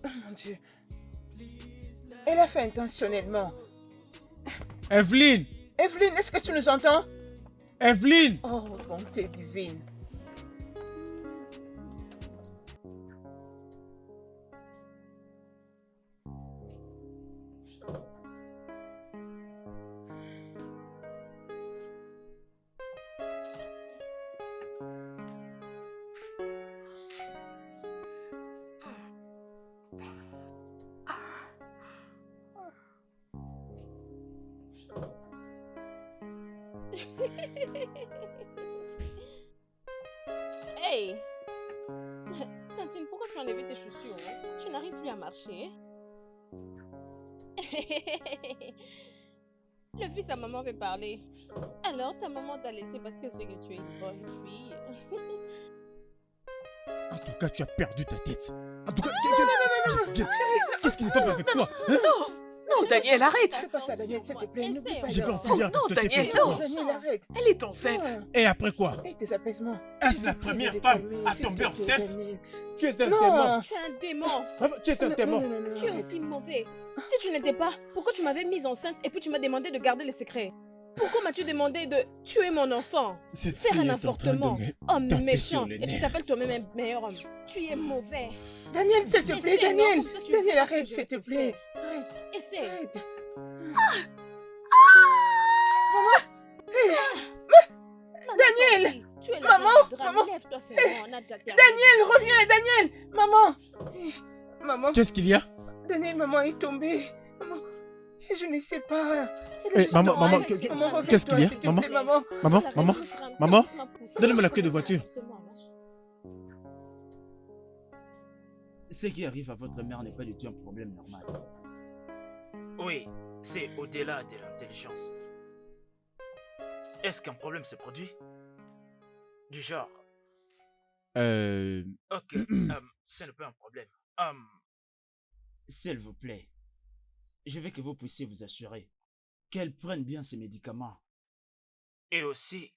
oh mon Dieu. Elle a fait intentionnellement. Evelyne! Evelyne, est-ce que tu nous entends? Evelyne! Oh, bonté divine. Hey! Tantine, pourquoi tu as enlevé tes chaussures? Tu n'arrives plus à marcher. Le fils à maman veut parler. Alors, ta maman t'a laissé parce qu'elle sait que tu es une bonne fille. En tout cas, tu as perdu ta tête. En tout cas, Non, qu'est-ce qui n'est pas avec toi? Hein? Non, Daniel, arrête. C'est pas ça, Daniel, s'il te plaît. N'oublie pas. Je vais en ça. finir non, de te Daniel, faire non. quoi. Daniel, arrête. Elle est enceinte. Et après quoi? Hey, tes apaisements. Est-ce la première femme à tomber enceinte? Tu es un Non. démon. Tu es un démon. Vraiment, tu es un démon. Tu es aussi mauvais. Si tu n'étais pas, pourquoi tu m'avais mise enceinte et puis tu m'as demandé de garder le secret? Pourquoi m'as-tu demandé de tuer mon enfant? Cette Faire fille un est en train de avortement? me Homme taper méchant. sur les Et tu nerfs. t'appelles toi-même un meilleur homme. Tu es mauvais. Daniel, s'il te plaît, Essaie, non, Daniel. comme ça, tu Daniel, feras ce que arrête, je s'il vais te te plaît. faire. Arrête, Essaie. arrête. Daniel! Tu es la Maman, reine du drame. maman. Lève-toi, c'est bon, on a déjà terminé. Daniel, reviens, Daniel! Maman! Maman, Qu'est-ce qu'il y a? Daniel, maman est tombée. Maman, je ne sais pas. Elle est Eh, juste maman, tombée. maman, Maman, qu'est-ce qu'il y a? reviens-toi, s'il te Maman, plaît, maman. maman, La reine maman, du drame. maman, Laisse-moi pousser. donne-moi la clé de voiture. Ce qui arrive à votre mère n'est pas du tout un problème normal. Oui, c'est au-delà de l'intelligence. Est-ce qu'un problème se produit? Du genre, ok, ce n'est pas un problème. S'il vous plaît, je veux que vous puissiez vous assurer qu'elle prenne bien ses médicaments, Et aussi,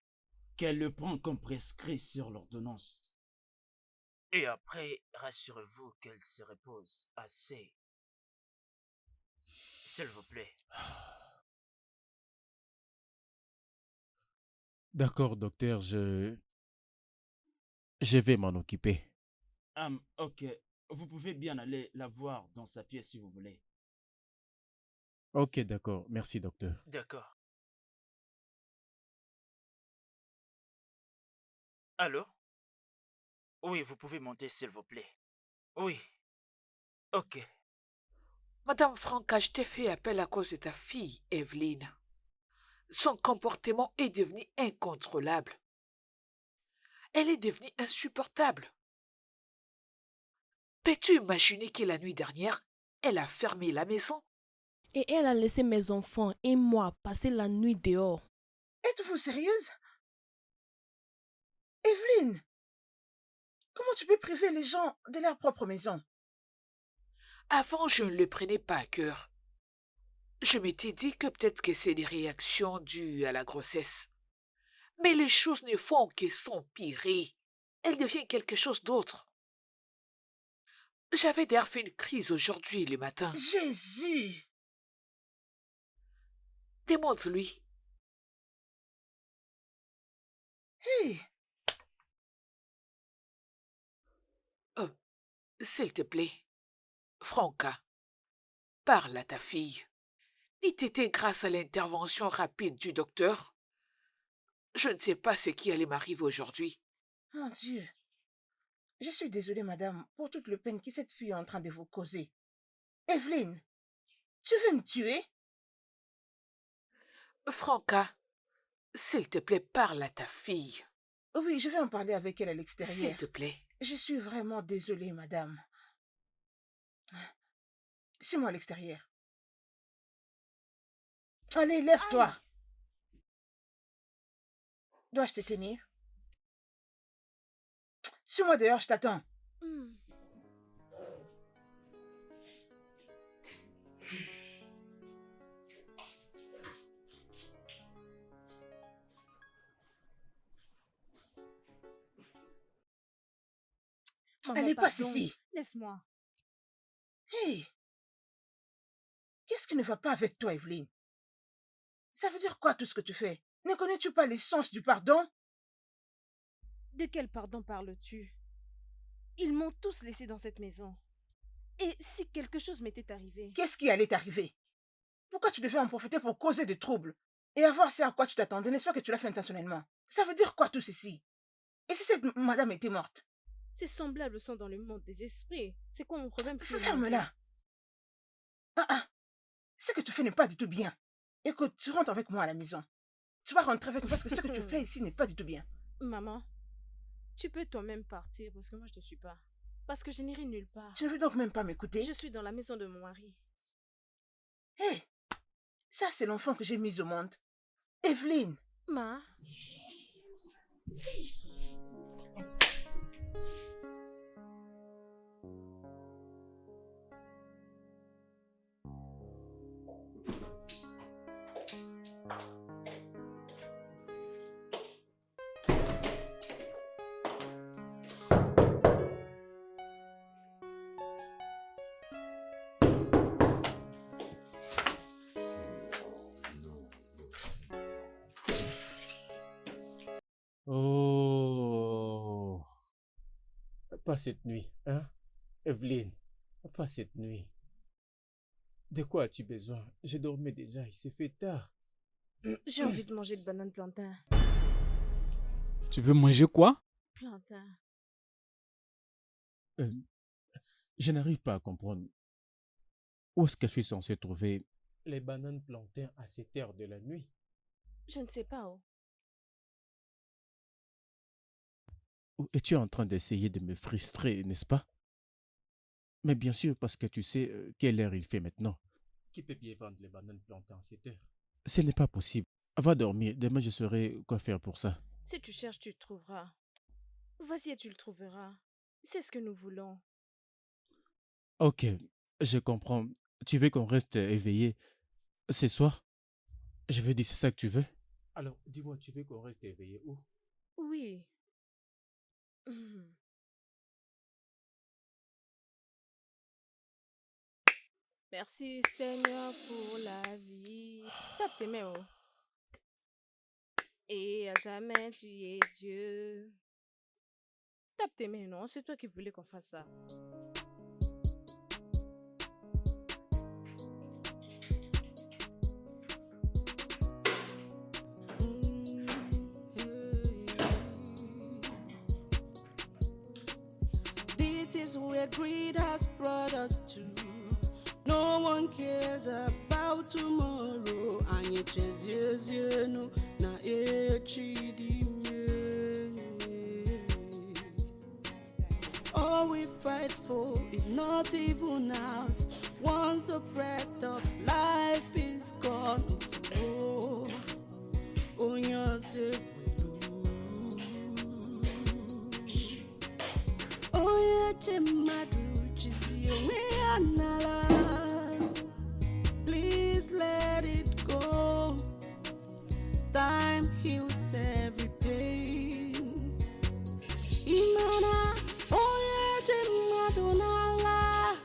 qu'elle le prend comme prescrit sur l'ordonnance. et après, rassurez-vous qu'elle se repose assez. S'il vous plaît. D'accord, docteur, je vais m'en occuper. Ok, vous pouvez bien aller la voir dans sa pièce si vous voulez. Ok, d'accord. Merci, docteur. D'accord. Allô? Oui, vous pouvez monter, s'il vous plaît. Oui. Ok. Madame Franca, je t'ai fait appel à cause de ta fille, Evelyne. Son comportement est devenu incontrôlable. Elle est devenue insupportable. Peux-tu imaginer que la nuit dernière, elle a fermé la maison? Et elle a laissé mes enfants et moi passer la nuit dehors. Êtes-vous sérieuse? Evelyne, comment tu peux priver les gens de leur propre maison? Avant, je ne le prenais pas à cœur. Je m'étais dit que peut-être que c'est des réactions dues à la grossesse. Mais les choses ne font que s'empirer. Elle devient quelque chose d'autre. J'avais d'ailleurs fait une crise aujourd'hui le matin. Jésus! Démontre-lui. Hey! Oh, s'il te plaît, Franca, parle à ta fille. Dit était grâce à l'intervention rapide du docteur. Je ne sais pas ce qui allait m'arriver aujourd'hui. Mon Dieu! Je suis désolée, madame, pour toute le peine que cette fille est en train de vous causer. Evelyne, tu veux me tuer? Franca, s'il te plaît, parle à ta fille. Oui, je vais en parler avec elle à l'extérieur. S'il te plaît. Je suis vraiment désolée, madame. Suis-moi à l'extérieur. Allez, lève-toi. Dois-je te tenir? Suis-moi dehors, je t'attends. Maman, Allez, passe pardon. ici. Laisse-moi. Hey, Qu'est-ce qui ne va pas avec toi, Evelyne? Ça veut dire quoi tout ce que tu fais? Ne connais-tu pas l'essence du pardon? De quel pardon parles-tu? Ils m'ont tous laissé dans cette maison. Et si quelque chose m'était arrivé? Qu'est-ce qui allait t'arriver? Pourquoi tu devais en profiter pour causer des troubles et avoir ce à quoi tu t'attendais? N'est-ce pas que tu l'as fait intentionnellement? Ça veut dire quoi tout ceci? Et si cette madame était morte? Ces semblables sont dans le monde des esprits. C'est quoi mon problème si... Ferme-la. Ce que tu fais n'est pas du tout bien. Écoute, tu rentres avec moi à la maison. Tu vas rentrer avec moi parce que ce que tu fais ici n'est pas du tout bien. Maman, tu peux toi-même partir parce que moi je ne suis pas. Parce que je n'irai nulle part. Tu ne veux donc même pas m'écouter? Je suis dans la maison de mon mari. Hé, ça c'est l'enfant que j'ai mis au monde. Evelyne. Ma. Oh, pas cette nuit, hein, Evelyne, pas cette nuit. De quoi as-tu besoin? J'ai dormi déjà, il s'est fait tard. J'ai envie de manger de bananes plantain. Tu veux manger quoi? Plantain. Je n'arrive pas à comprendre. Où est-ce que je suis censé trouver les bananes plantains à cette heure de la nuit? Je ne sais pas où. Et tu es en train d'essayer de me frustrer, n'est-ce pas? Mais bien sûr, parce que tu sais quelle heure il fait maintenant. Qui peut bien vendre les bananes plantains à cette heure? Ce n'est pas possible. Va dormir, demain je saurai quoi faire pour ça. Si tu cherches, tu le trouveras. Vas-y et tu le trouveras. C'est ce que nous voulons. Ok, je comprends. Tu veux qu'on reste éveillé ce soir? Je veux dire, c'est ça que tu veux? Alors, dis-moi, tu veux qu'on reste éveillé où? Oui. Merci Seigneur pour la vie. Tape tes mains, oh. Et à jamais tu es Dieu. Tape tes mains, non? C'est toi qui voulais qu'on fasse ça. This is where greed has brought us to. No one cares about tomorrow. And you chase no na all we fight for is not even ours. Once the breath of life is gone, oh, oh, you're sick. Oh, yeah, Chimadu, Chizio, please let it go. Time heals every pain. Imana, oh yeah, Chimadu, nala,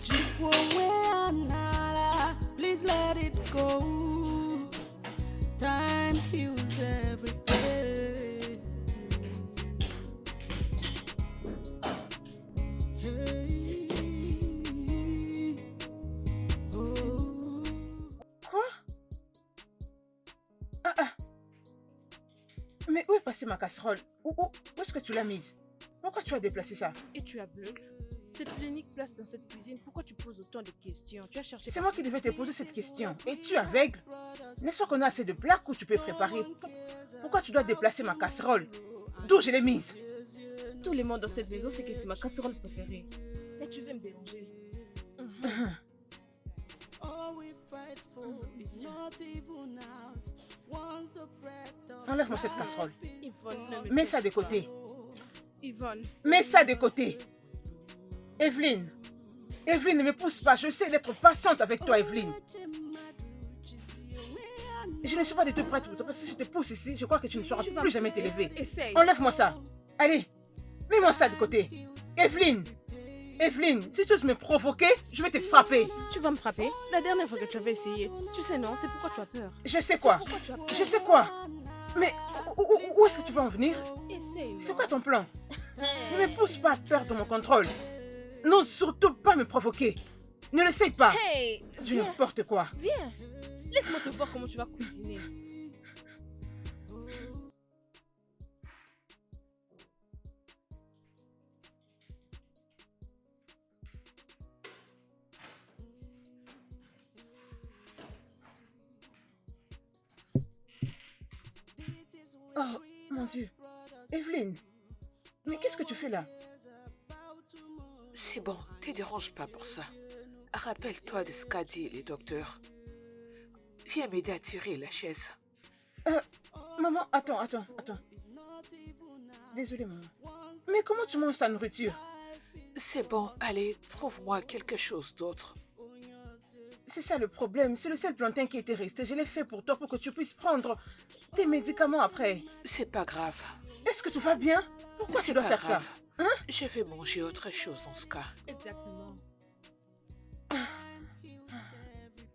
Chipwa, nala, please let it go. Time heals every pain. Mais où est passée ma casserole? Où est-ce que tu l'as mise? Pourquoi tu as déplacé ça? Et tu es aveugle? C'est l'unique place dans cette cuisine. Pourquoi tu poses autant de questions? Tu as cherché... C'est moi qui devais te poser cette question. Et tu es aveugle? N'est-ce pas qu'on a assez de plats que tu peux préparer? Pourquoi tu dois déplacer ma casserole? D'où je l'ai mise? Tout le monde dans cette maison sait que c'est ma casserole préférée. Mais tu veux me déranger? Enlève-moi cette casserole. Yvonne, ne me Mets ça touche de pas. côté. Yvonne. Mets ça de côté. Evelyne. Evelyne, ne me pousse pas. Je sais d'être patiente avec toi, Evelyne. Je ne suis pas du tout prête pour toi. Parce que si je te pousse ici, je crois que tu ne sauras plus jamais t'élever. Essaye. Enlève-moi ça. Allez. Mets-moi ça de côté. Evelyne. Evelyne, si tu oses me provoquer, je vais te frapper. Tu vas me frapper? La dernière fois que tu avais essayé. Tu sais non, c'est pourquoi tu as peur. Je sais quoi? Pourquoi tu as peur? Je sais quoi? Mais où est-ce que tu vas en venir? Essaye. C'est quoi ton plan? Ne me pousse pas à perdre mon contrôle. N'ose surtout pas me provoquer. Ne l'essaye pas. Hey, Du viens. n'importe quoi. Viens. Laisse-moi te voir comment tu vas cuisiner. Oh, mon Dieu. Evelyne, mais qu'est-ce que tu fais là? C'est bon, te dérange pas pour ça. Rappelle-toi de ce qu'a dit le docteur. Viens m'aider à tirer la chaise. Maman, attends. Désolée, maman. Mais comment tu manges sa nourriture? C'est bon, allez, trouve-moi quelque chose d'autre. C'est ça le problème. C'est le seul plantain qui était resté. Je l'ai fait pour toi pour que tu puisses prendre tes médicaments après. C'est pas grave. Est-ce que tu vas bien? Pourquoi tu dois faire ça? Hein? Je vais manger autre chose dans ce cas. Exactement.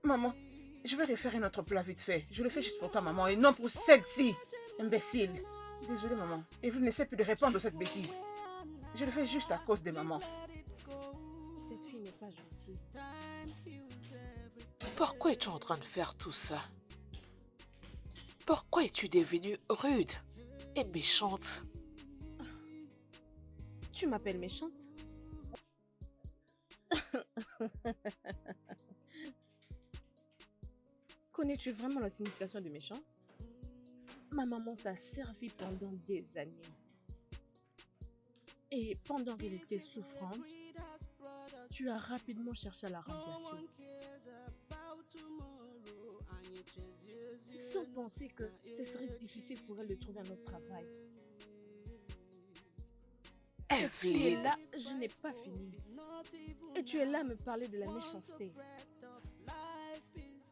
Maman, je vais refaire un autre plat vite fait. Je le fais juste pour toi, maman, et non pour celle-ci. Imbécile. Désolée, maman. Et vous n'essayez plus de répondre à cette bêtise. Je le fais juste à cause de maman. Cette fille n'est pas gentille. Pourquoi es-tu en train de faire tout ça? Pourquoi es-tu devenue rude et méchante? Tu m'appelles méchante? Connais-tu vraiment la signification de méchant? Ma maman t'a servi pendant des années. Et pendant qu'elle était souffrante, tu as rapidement cherché à la remplacer. Sans penser que ce serait difficile pour elle de trouver un autre travail. Et tu es là, je n'ai pas fini. Et tu es là à me parler de la méchanceté.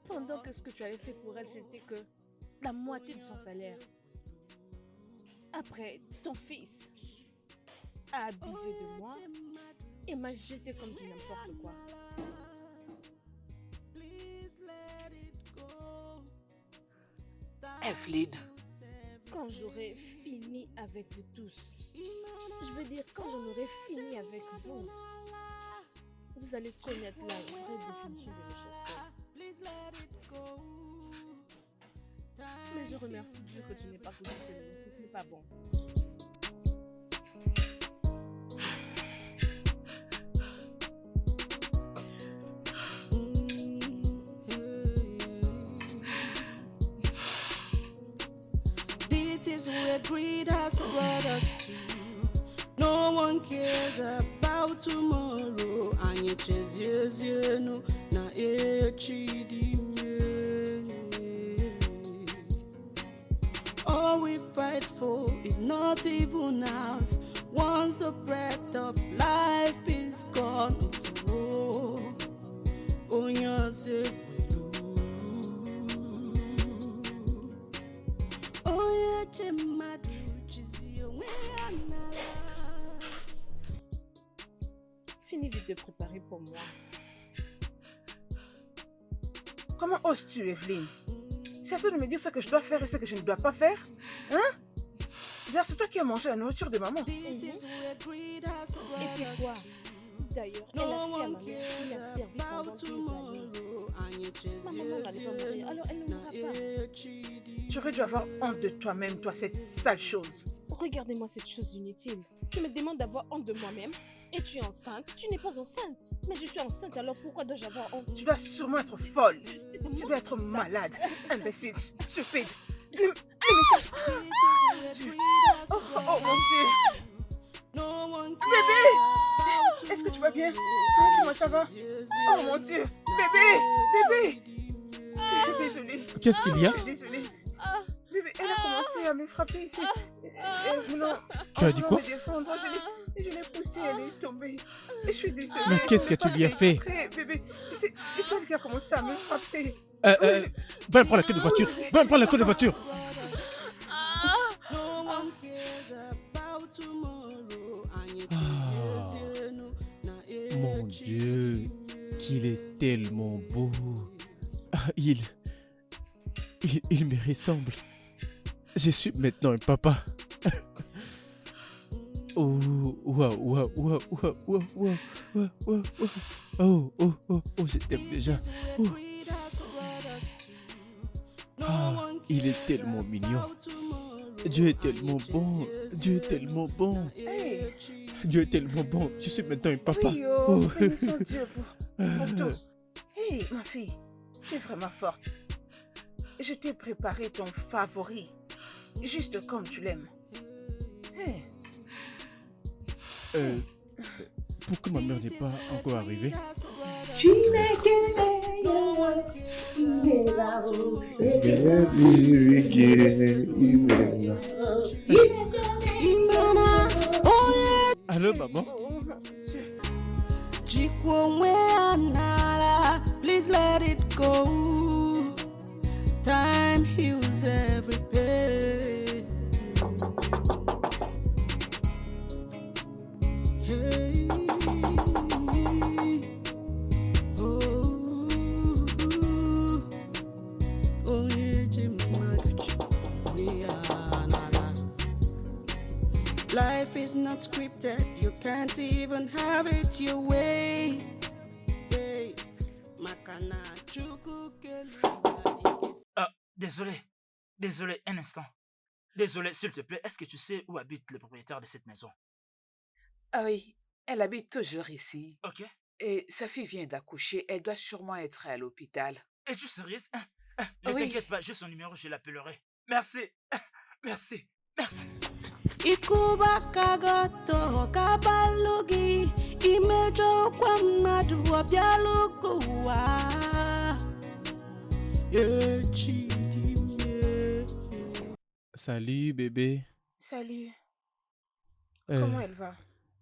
Pendant que ce que tu avais fait pour elle, c'était que la moitié de son salaire. Après, ton fils a abusé de moi et m'a jeté comme du n'importe quoi. Evelyne. Quand j'aurai fini avec vous tous, je veux dire quand j'en aurai fini avec vous, vous allez connaître la vraie définition de méchanceté. Mais je remercie Dieu que tu n'aies pas goûté ce nourriture, ce n'est pas bon. This is where greed has brought us to. No one cares about tomorrow. And you chase no na all we fight for is not even ours. Once the breath of life is gone, oh yes, Finis vite de préparer pour moi. Comment oses-tu, Evelyne? C'est à toi de me dire ce que je dois faire et ce que je ne dois pas faire? Hein? D'ailleurs, c'est toi qui as mangé la nourriture de maman. Et puis quoi? D'ailleurs, elle a fait à ma mère qui l'a servi pendant des années. Ma maman n'allait pas mourir, alors elle ne mourra pas. Tu aurais dû avoir honte de toi-même, toi, cette sale chose. Regardez-moi cette chose inutile. Tu me demandes d'avoir honte de moi-même et tu es enceinte. Tu n'es pas enceinte. Mais je suis enceinte, alors pourquoi dois-je avoir honte? Tu dois sûrement être folle. Tu dois être malade. Imbécile, stupide. Ne me cherche pas. Oh mon Dieu. Bébé! Est-ce que tu vas bien? Dis-moi, ça va? Oh mon Dieu! Bébé! Désolée. Qu'est-ce qu'il y a? Je suis désolée. Bébé, elle a commencé à me frapper ici. Tu as dit quoi? Me défendre. Je l'ai poussée, elle est tombée. Je suis désolée. Mais qu'est-ce que tu lui as fait? Bébé, c'est elle qui a commencé à me frapper. Va prendre la clé de voiture. Va prendre la clé de voiture. qu'il est tellement beau. Ah, il me ressemble. Je suis maintenant un papa. Oh, waouh, waouh, waouh, waouh, waouh, waouh, waouh, waouh, waouh. Oh, je t'aime déjà. Oh. Ah, il est tellement mignon. Dieu est tellement bon. Dieu est tellement bon. Hey, Dieu est tellement bon. Je suis maintenant un papa. oui, bénissons Dieu pour tout. Hey, ma fille, tu es vraiment forte. Je t'ai préparé ton favori, juste comme tu l'aimes. Hey. Pourquoi ma mère n'est pas encore arrivée? Allô, maman? Please let it go. Time heals every pain. Hey. Oh, yeah, Jim, life is not scripted. You can't even have it your way. Hey. Makana chuku Désolé, un instant. Désolé, s'il te plaît, est-ce que tu sais où habite le propriétaire de cette maison? Ah oui, elle habite toujours ici. Ok. Et sa fille vient d'accoucher, elle doit sûrement être à l'hôpital. Es-tu sérieuse? Ne Oui. t'inquiète pas, j'ai son numéro, je l'appellerai. Merci. Merci. Ikuba kagoto kabalugi imejo kwa mmadụ ọbịalukuwa Salut, bébé. Salut. Euh, Comment elle va?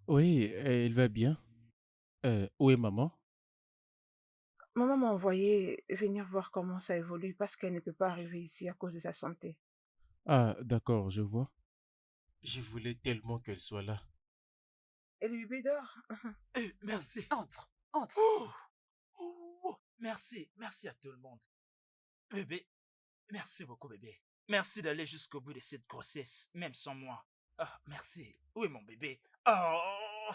Oui, elle va bien. Où est maman? Maman m'a envoyé venir voir comment ça évolue parce qu'elle ne peut pas arriver ici à cause de sa santé. Ah, d'accord, je vois. Je voulais tellement qu'elle soit là. Et le bébé dort. Merci. Entre. Merci à tout le monde. Bébé, merci beaucoup, bébé. Merci d'aller jusqu'au bout de cette grossesse, même sans moi. Ah, merci. Où est mon bébé? Oh.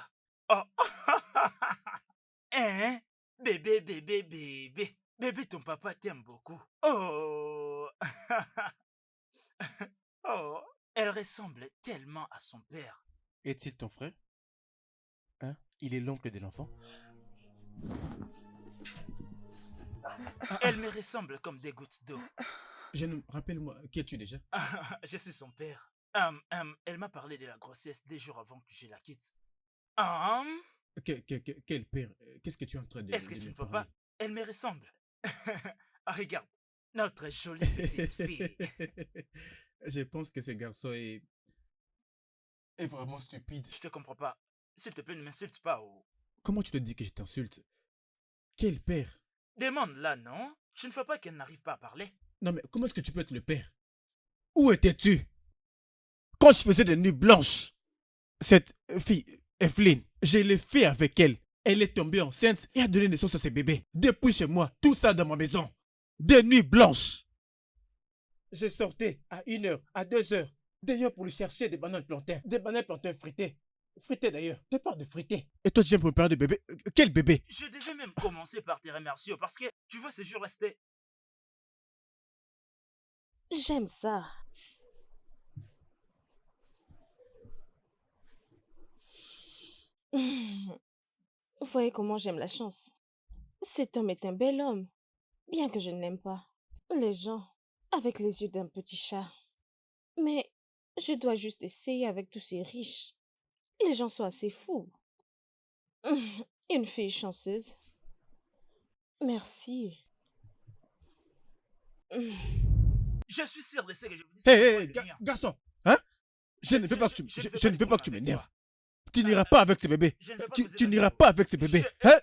Hein? Bébé. Bébé, ton papa t'aime beaucoup. Oh. Oh. Elle ressemble tellement à son père. Est-il ton frère? Hein? Il est l'oncle de l'enfant? Elle me ressemble comme des gouttes d'eau. Rappelle-moi, qui es-tu déjà? Je suis son père. Elle m'a parlé de la grossesse des jours avant que je la quitte. Quel père? Qu'est-ce que tu es en train de Est-ce que de tu me ne vois parler? pas? Elle me ressemble. Regarde, notre jolie petite fille. Je pense que ce garçon est vraiment stupide. Je te comprends pas. S'il te plaît, ne m'insulte pas. Comment tu te dis que je t'insulte? Quel père? Demande-la, non? Tu ne vois pas qu'elle n'arrive pas à parler? Non mais comment est-ce que tu peux être le père? Où étais-tu quand je faisais des nuits blanches? Cette fille, Evelyne, je l'ai fait avec elle. Elle est tombée enceinte et a donné naissance à ses bébés. Depuis chez moi, tout ça dans ma maison. Des nuits blanches. Je sortais à 1h, à 2h, d'ailleurs pour lui chercher des bananes plantains. Des bananes plantains frités. Frités d'ailleurs. Je parle de frités. Et toi tu viens pour me parler de bébé? Quel bébé? Je devais même commencer par te remercier parce que, tu vois, ces jours-là, c'était... J'aime ça. Vous voyez comment j'aime la chance. Cet homme est un bel homme, bien que je ne l'aime pas. Les gens, avec les yeux d'un petit chat. Mais je dois juste essayer avec tous ces riches. Les gens sont assez fous. Une fille chanceuse. Merci. Je suis sûr de ce que je vous dis. Hé, garçon, hein? Je ne veux pas que tu m'énerves. Tu n'iras pas avec ces bébés. Tu n'iras pas avec ces bébés. Hein?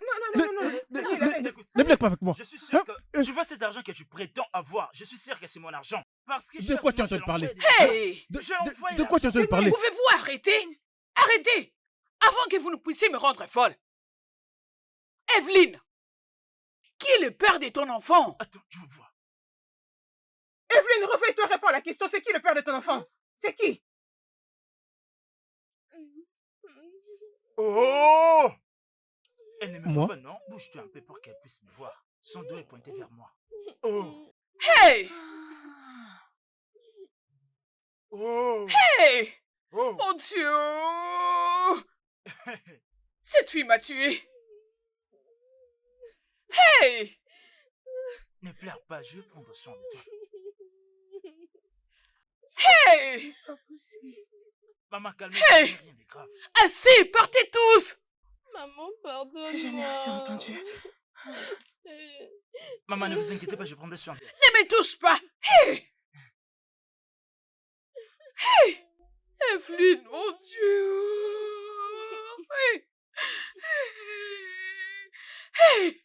Ne blague pas avec moi. Je suis sûr que tu vois cet argent que tu prétends avoir. Je suis sûr que c'est mon argent. Parce que de quoi tu es en train de parler? Hey! De quoi tu es en train de parler? Pouvez-vous arrêter? Arrêtez! Avant que vous ne puissiez me rendre folle. Evelyne! Qui est le père de ton enfant? Attends, je veux voir. Evelyne, réveille-toi, réponds à la question. C'est qui le père de ton enfant? C'est qui? Oh! Elle ne me Moi? voit pas, non? Bouge-toi un peu pour qu'elle puisse me voir. Son dos est pointé vers moi. Oh! Hey! Oh! Hey! Oh! Mon Dieu! Cette fille m'a tué. Hey! Ne pleure pas, je vais prendre soin de toi. Hey! Pas possible. Maman, calmez-vous, Hey! c'est rien de grave. Assez, partez tous! Maman, pardonne-moi. Je n'ai assez entendu. Maman, ne vous inquiétez pas, je prendrai soin de vous. Ne me touche pas! Hey! Hey! Evelyne, mon Dieu! Hey! Hey!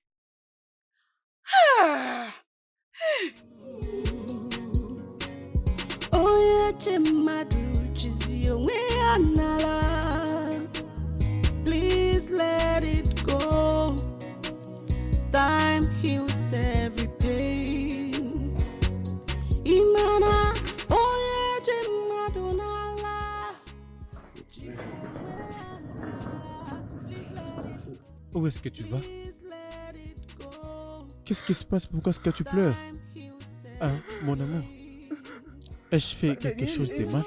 Ah! Oya chemadu chizio anala. Please let it go. Time heals every pain. Imana oya chemadu nala. Où est-ce que tu vas? Qu'est-ce qui se passe? Pourquoi est-ce que tu pleures? Hein, mon amour? Ai-je fait quelque chose de mal?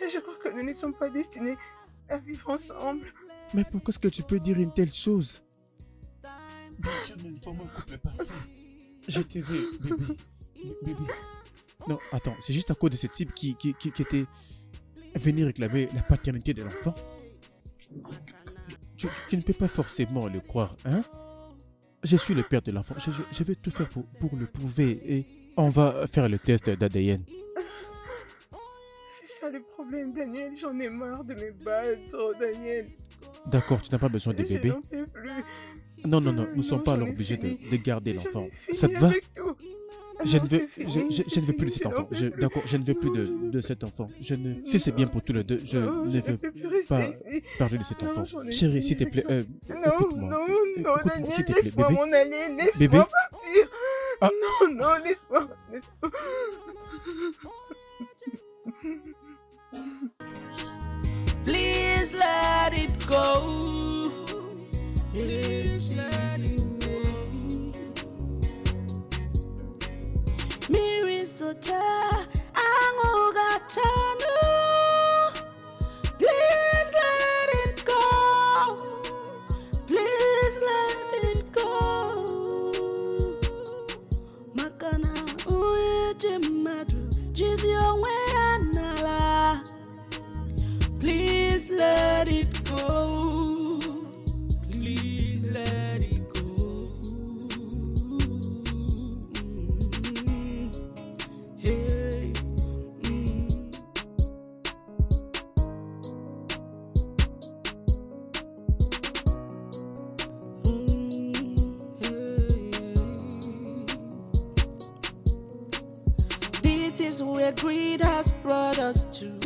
Je crois que nous ne sommes pas destinés à vivre ensemble. Mais pourquoi est-ce que tu peux dire une telle chose? Bien sûr, nous formons un couple parfait. Je t'ai vu, bébé. Bébé. Non, attends, c'est juste à cause de ce type qui était venu réclamer la paternité de l'enfant. Tu ne peux pas forcément le croire, hein? Je suis le père de l'enfant. Je vais tout faire pour le prouver et on va faire le test d'ADN. C'est ça le problème, Daniel. J'en ai marre de me battre, Daniel. D'accord, tu n'as pas besoin de bébé. Je n'en peux plus. Non, nous ne sommes pas alors obligés de garder l'enfant. Ça te va? Je ne veux plus de cet enfant. D'accord, je ne veux plus de cet enfant. Si c'est bien pour tous les deux, je ne veux pas parler de cet enfant. Chérie, s'il te plaît, écoute-moi. Non, Daniel, s'il te plaît, laisse-moi bébé. m'en aller. Bébé. Laisse-moi partir. Ah. Non, laisse-moi. Please let it go. Please let it go. Mirisota angogatanu. Please let it go. Please let it go. Makana uye jemadu jizio anala. Please let it go. Please let it go. Hey. This is where greed has brought us to.